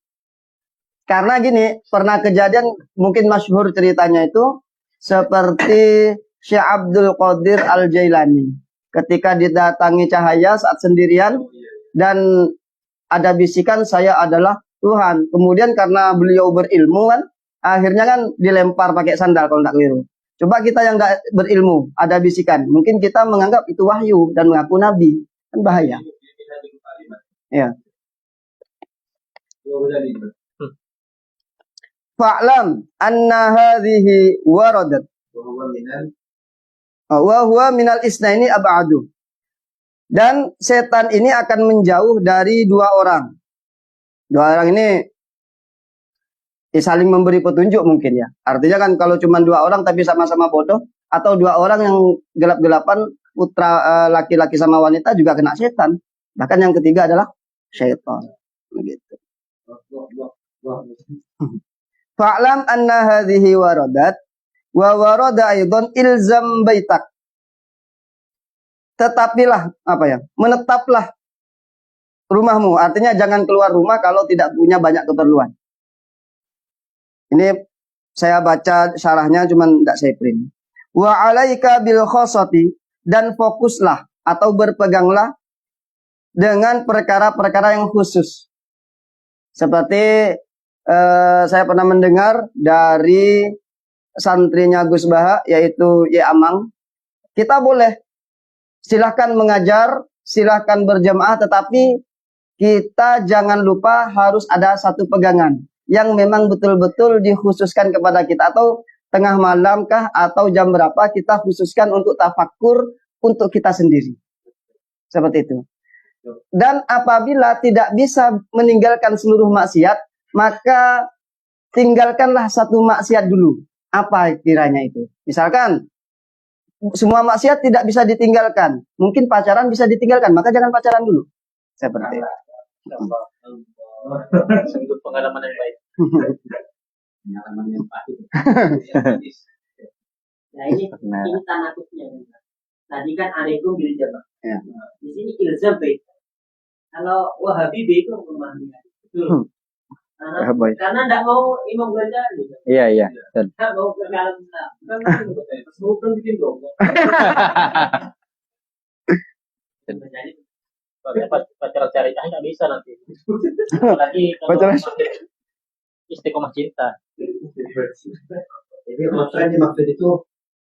Karena gini, pernah kejadian mungkin masyhur ceritanya itu seperti Syekh Abdul Qadir Al-Jailani. Ketika didatangi cahaya saat sendirian dan ada bisikan saya adalah Tuhan. Kemudian karena beliau berilmu kan, akhirnya kan dilempar pakai sandal kalau tidak keliru. Coba kita yang nggak berilmu, ada bisikan. Mungkin kita menganggap itu wahyu dan mengaku nabi. Kan bahaya. Ya. Fa'lam anna hadhihi waradat. Wa huwa minal isnaini ab'adu. Dan setan ini akan menjauh dari dua orang. Dua orang ini saling memberi petunjuk mungkin ya. Artinya kan kalau cuma dua orang tapi sama-sama bodoh, atau dua orang yang gelap-gelapan, putra laki-laki sama wanita juga kena setan. Bahkan yang ketiga adalah syaitan. Begitu. Fa'lam anna hadhihi waradat wa warada aidan ilzam baitak. Tetapilah apa ya? Menetaplah rumahmu. Artinya jangan keluar rumah kalau tidak punya banyak keperluan. Ini saya baca syarahnya cuman tidak saya print. Wa alaika bil khosati, dan fokuslah atau berpeganglah dengan perkara-perkara yang khusus. Seperti saya pernah mendengar dari santrinya Gus Baha, yaitu Ye Amang. Kita boleh silahkan mengajar, silahkan berjamaah, tetapi kita jangan lupa harus ada satu pegangan yang memang betul-betul dikhususkan kepada kita, atau tengah malam kah atau jam berapa kita khususkan untuk tafakur untuk kita sendiri. Seperti itu. Dan apabila tidak bisa meninggalkan seluruh maksiat, maka tinggalkanlah satu maksiat dulu. Apa kiranya itu? Misalkan semua maksiat tidak bisa ditinggalkan. Mungkin pacaran bisa ditinggalkan, maka jangan pacaran dulu. Seperti itu. Sungguh pengalaman yang baik. Pengalaman yang pahit. Nah ini tanakutnya. Tadi kan alaikum bil jamaah. Ya. Di sini ilzam baik. Kalau Wahabi itu memahaminya. Karena tidak mau Imam Ghazali. Iya. Tidak mau ke dalam Islam. Kan bikin dong. Pacaran syariah nggak bisa nanti. Apalagi kalau istiqomah cinta. Jadi maksud itu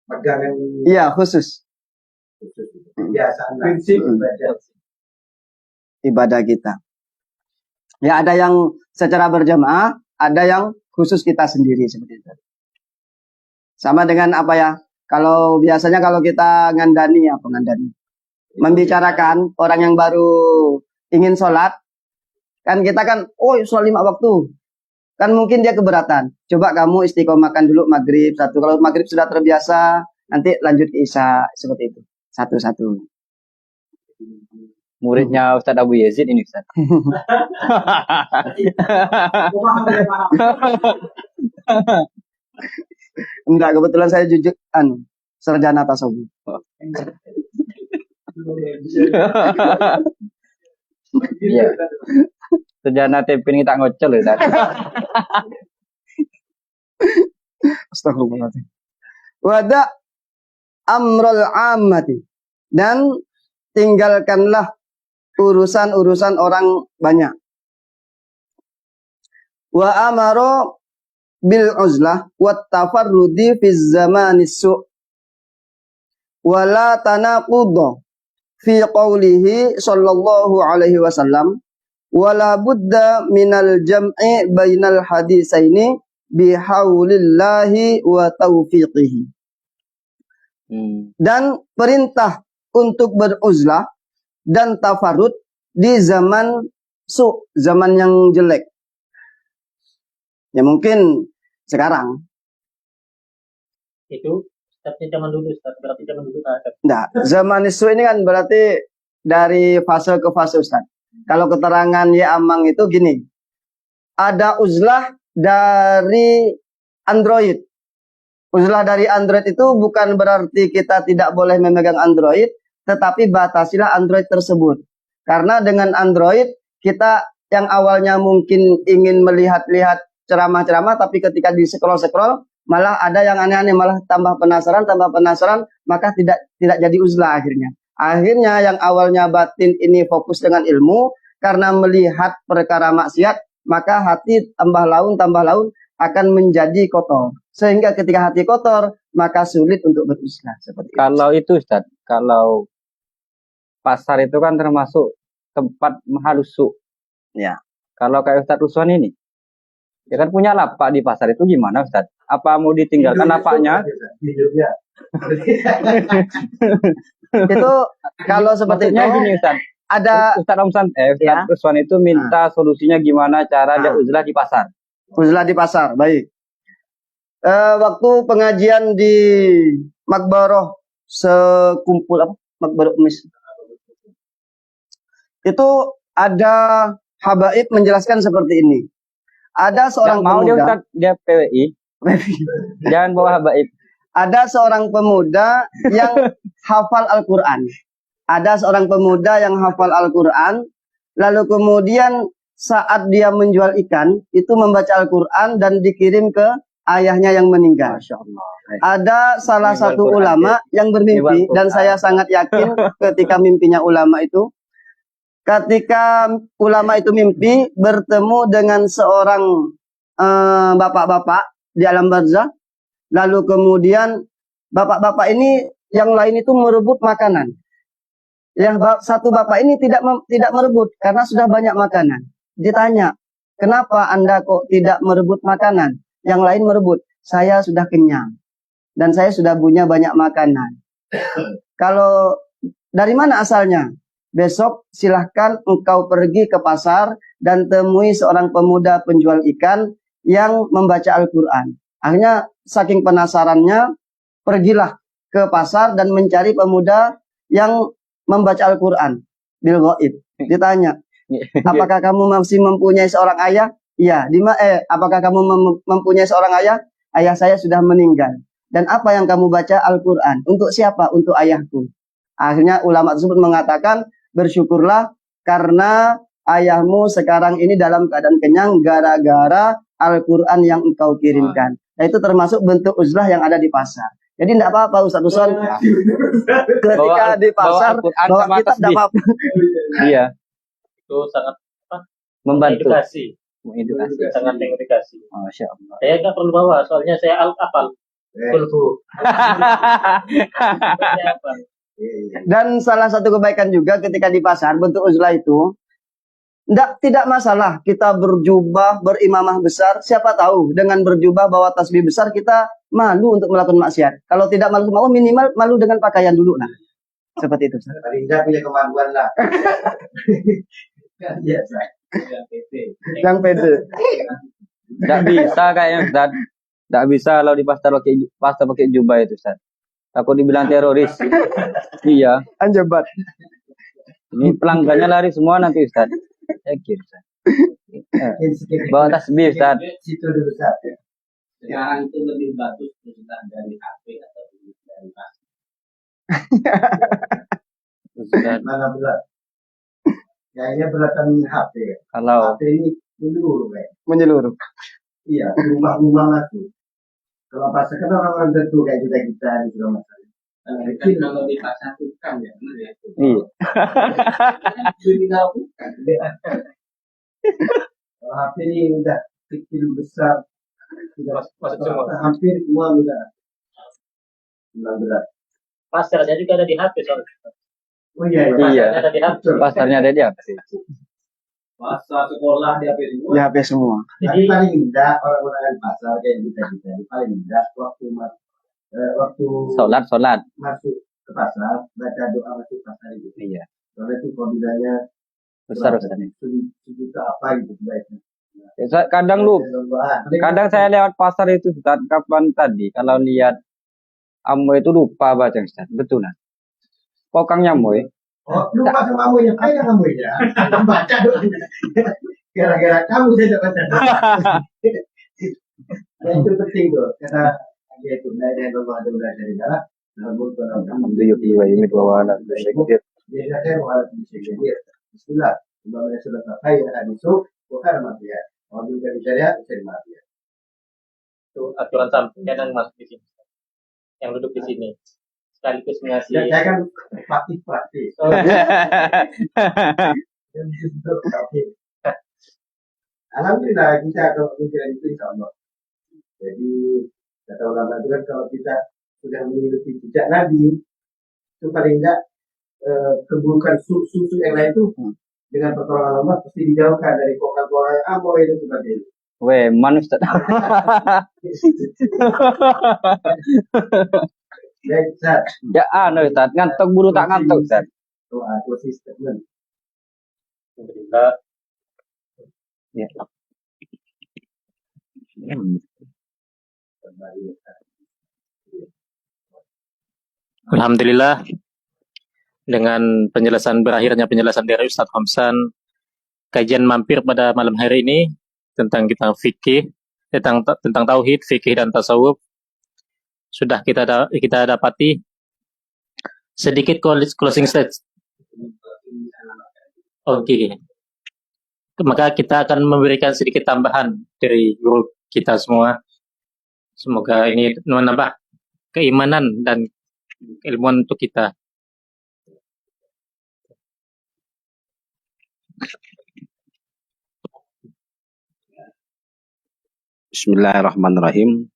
pegangan. Iya, khusus. Kebiasaan prinsip ibadah kita. Ya, ada yang secara berjamaah, ada yang khusus kita sendiri seperti itu. Sama dengan apa ya? Kalau biasanya kalau kita ngandani membicarakan orang yang baru ingin sholat, kan kita kan, sholat 5 waktu. Kan mungkin dia keberatan. Coba kamu istiqomahkan dulu maghrib satu. Kalau maghrib sudah terbiasa, nanti lanjut ke isya, seperti itu. Satu-satu. Muridnya Ustaz Abu Yazid ini Ustaz. Enggak, kebetulan saya jujur sarjana tasawuf. Iya. Sarjana TP ini tak ngocel Ustaz. Astagfirullahaladzim. Wada amrul ammati. Dan tinggalkanlah urusan-urusan orang banyak. Wa amaro bil uzlah wat tafarrudi fi zamanis su' wa la tanaqudha fi qawlihi sallallahu alaihi wasallam wa la budda minal jam'i bainal hadisaini bihaulillahi wa taufiqihi. Dan perintah untuk beruzlah dan tafarrud di zaman zaman yang jelek. Ya mungkin sekarang. Itu Ustaznya zaman dulu, Ustaz. Berarti zaman dulu ada. Enggak, zaman ini kan berarti dari fase ke fase Ustaz. Kalau keterangan Ya Amang itu gini. Ada uzlah dari Android. Uzlah dari Android itu bukan berarti kita tidak boleh memegang Android, tetapi batasilah Android tersebut. Karena dengan Android, kita yang awalnya mungkin ingin melihat-lihat ceramah-ceramah, tapi ketika di scroll-scroll, malah ada yang aneh-aneh, malah tambah penasaran, maka tidak jadi uzlah akhirnya. Akhirnya yang awalnya batin ini fokus dengan ilmu, karena melihat perkara maksiat, maka hati tambah laun akan menjadi kotor. Sehingga ketika hati kotor, maka sulit untuk beruzlah. Seperti kalau itu Ustaz, kalau pasar itu kan termasuk tempat mahalusu. Ya. Kalau kayak Ustaz Ruswan ini, dia kan punya lapak di pasar itu gimana Ustaz? Apa mau ditinggalkan lapaknya? Itu kalau seperti itu gini Ustaz. ada Ustaz Ruswan itu minta solusinya gimana cara dia uzlah di pasar. Uzlah di pasar, baik. Waktu pengajian di Makbaroh sekumpul apa? Makbaroh Umis. Itu ada habaib menjelaskan seperti ini. Ada seorang pemuda, dia PWI. Jangan bawa habaib. Ada seorang pemuda yang hafal Al-Quran. Ada seorang pemuda yang hafal Al-Quran, lalu kemudian saat dia menjual ikan, itu membaca Al-Quran dan dikirim ke ayahnya yang meninggal. Ada salah satu ulama yang bermimpi, dan saya sangat yakin ketika mimpinya ulama itu, ketika ulama itu mimpi bertemu dengan seorang bapak-bapak di alam barzah, lalu kemudian bapak-bapak ini yang lain itu merebut makanan. Yang satu bapak ini tidak merebut karena sudah banyak makanan. Ditanya, kenapa Anda kok tidak merebut makanan? Yang lain merebut. Saya sudah kenyang dan saya sudah punya banyak makanan. Kalau dari mana asalnya? Besok silahkan engkau pergi ke pasar dan temui seorang pemuda penjual ikan yang membaca Al-Quran. Akhirnya saking penasarannya, pergilah ke pasar dan mencari pemuda yang membaca Al-Quran bil ghaib. Ditanya, apakah kamu masih mempunyai seorang ayah? Iya. Apakah kamu mempunyai seorang ayah? Ayah saya sudah meninggal. Dan apa yang kamu baca? Al-Quran. Untuk siapa? Untuk ayahku. Akhirnya ulama tersebut mengatakan, bersyukurlah karena ayahmu sekarang ini dalam keadaan kenyang gara-gara Al-Quran yang engkau kirimkan. Nah, itu termasuk bentuk uzlah yang ada di pasar. Jadi tidak apa-apa Ustaz Ruswan. Ketika di pasar bawa kitab tidak apa-apa. Iya. Itu sangat Membantu. edukasi. Sangat mengedukasi. Masya Allah. Saya nggak perlu bawa, soalnya saya apal. Kulhu. Dan salah satu kebaikan juga ketika di pasar bentuk uzlah itu tidak masalah kita berjubah, berimamah besar. Siapa tahu dengan berjubah bawa tasbih besar kita malu untuk melakukan maksiat. Kalau tidak malu minimal malu dengan pakaian dulu lah. Seperti itu. Paling tidak punya kemaluan lah. Yang pede. Tidak bisa kayaknya Ustaz. Tidak bisa kalau di pasar pakai jubah itu Ustaz. Takut dibilang teroris. Iya. Anjabat. Ini pelanggannya lari semua nanti Ustaz. Yakin Ustaz. Bawa tasbih Ustaz. Situ dulu Ustaz. Sekarang itu lebih bagus Ustaz dari HP atau dari pas. Ustaz, Mana berat? Kayaknya beratan HP. kalau HP ini menyeluruh, menyeluruh. Iya, rumah-rumah masuk. Kalau pasar kan orang-orang tentu kayak kita di segala macam. Kan kalau di pasar bukan ya, benar ya. iya. Itu dilakukan. Kalau HP ini udah kecil besar, sudah Masuk semua. hampir semua udah. Berat. Pasarnya juga ada di HP soalnya. Oh iya, iya. Iya. Pasarnya ada di HP. Pasarnya ada di apa? Pasar sekolah di HP semua. Di HP semua. Jadi- Tapi paling indah orang-orang di pasar kayak kita paling indah waktu Sholat. masuk ke pasar baca doa masuk pasar itu. Iya. Soalnya itu fadilahnya Besar Ustaz. sejuta apa gitu baiknya. Ustaz, kadang lu, kadang saya lewat pasar itu Ustaz, kapan tadi kalau lihat Amoy itu lupa baca Ustaz. Betul lah. Kokangnya Amoy. Oh, lupa sama kamu ya, kayak kamu ya. Baca doa. Gara-gara kamu saya tidak baca doa. Nah, itu penting tuh. Kata dia itu, nah dia Allah ada belajar di dalam. Namun kalau kamu Alhamdulillah wa yumit wa wala. dia belajar wala bisa jadi. Bismillah. Umpamanya sudah sampai ada besok, bukan mati ya. Kalau juga bicara, bisa mati ya. Itu aturan sampingnya dan masuk di sini. Yang duduk di sini. Sekaligus ngasih. Saya kan praktis. Oh, Alhamdulillah kita akan menjaga itu insya Allah. Jadi kata ulama itu kan kalau kita sudah mengikuti jejak Nabi, itu paling enggak keburukan susu yang lain itu dengan pertolongan Allah pasti dijauhkan dari kokang-kokang yang amoy dan sebagainya. Weh, man Ustaz. Baik, Ustaz. Ya Ustaz, ngantuk buru tak ngantuk Ustaz. Doa statement. Alhamdulillah. Ya. Alhamdulillah, dengan berakhirnya penjelasan dari Ustadz Hamsan, kajian mampir pada malam hari ini tentang fikih, tentang tauhid, fikih dan tasawuf sudah kita dapati. Sedikit closing stage. Oke. Maka kita akan memberikan sedikit tambahan dari guru kita semua. Semoga ini menambah keimanan dan ilmuwan untuk kita. Bismillahirrahmanirrahim.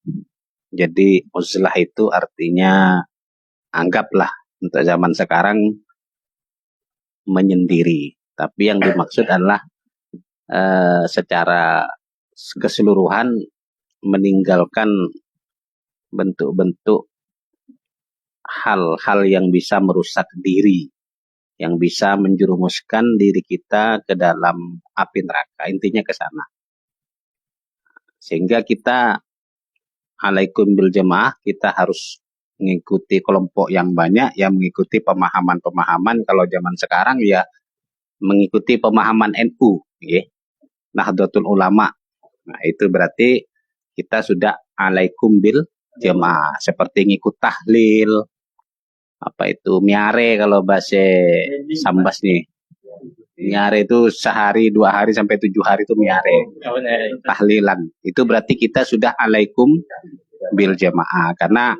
Jadi uzlah itu artinya anggaplah untuk zaman sekarang menyendiri. Tapi yang dimaksud adalah secara keseluruhan meninggalkan bentuk-bentuk hal-hal yang bisa merusak diri, yang bisa menjerumuskan diri kita ke dalam api neraka. Intinya ke sana. Sehingga kita alaikum bil jamaah, kita harus mengikuti kelompok yang banyak, yang mengikuti pemahaman-pemahaman. Kalau zaman sekarang ya mengikuti pemahaman NU, ya. Nahdlatul Ulama. Nah, itu berarti kita sudah alaikum bil jamaah, seperti ngikut tahlil, apa itu miare kalau bahasa Sambas nih. Miare itu sehari, 2 hari sampai 7 hari itu miare. Tahlilan. Itu berarti kita sudah alaikum bil jamaah. Karena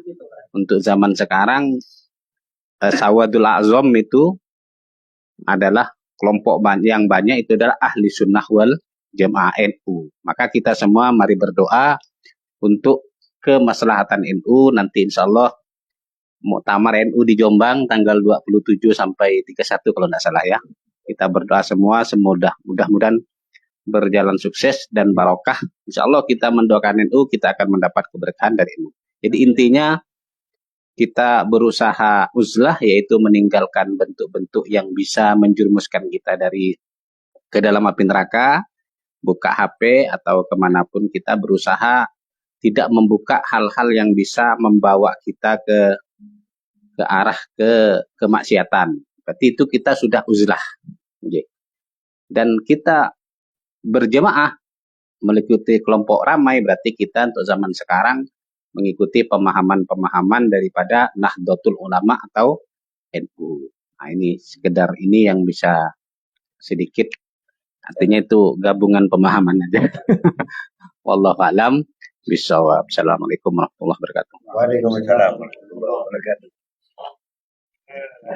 untuk zaman sekarang Sawadul Azam itu adalah kelompok yang banyak itu adalah ahli sunnah wal jamaah NU. Maka kita semua mari berdoa untuk kemaslahatan NU. Nanti insya Allah Muktamar NU di Jombang tanggal 27 sampai 31 kalau tidak salah ya. Kita berdoa semua, mudah-mudahan berjalan sukses dan barokah. Insya Allah kita mendoakan NU, kita akan mendapat keberkahan dari NU. Jadi intinya kita berusaha uzlah, yaitu meninggalkan bentuk-bentuk yang bisa menjerumuskan kita ke dalam api neraka, buka HP atau kemanapun kita berusaha tidak membuka hal-hal yang bisa membawa kita ke arah kemaksiatan. Berarti itu kita sudah uzlah. Nggih. Dan kita berjamaah mengikuti kelompok ramai, berarti kita untuk zaman sekarang mengikuti pemahaman-pemahaman daripada Nahdlatul Ulama atau NU. Nah, ini sekedar ini yang bisa sedikit, artinya itu gabungan pemahaman aja. Wallahu a'lam bishawab. Assalamualaikum warahmatullahi wabarakatuh. Waalaikumsalam warahmatullahi wabarakatuh.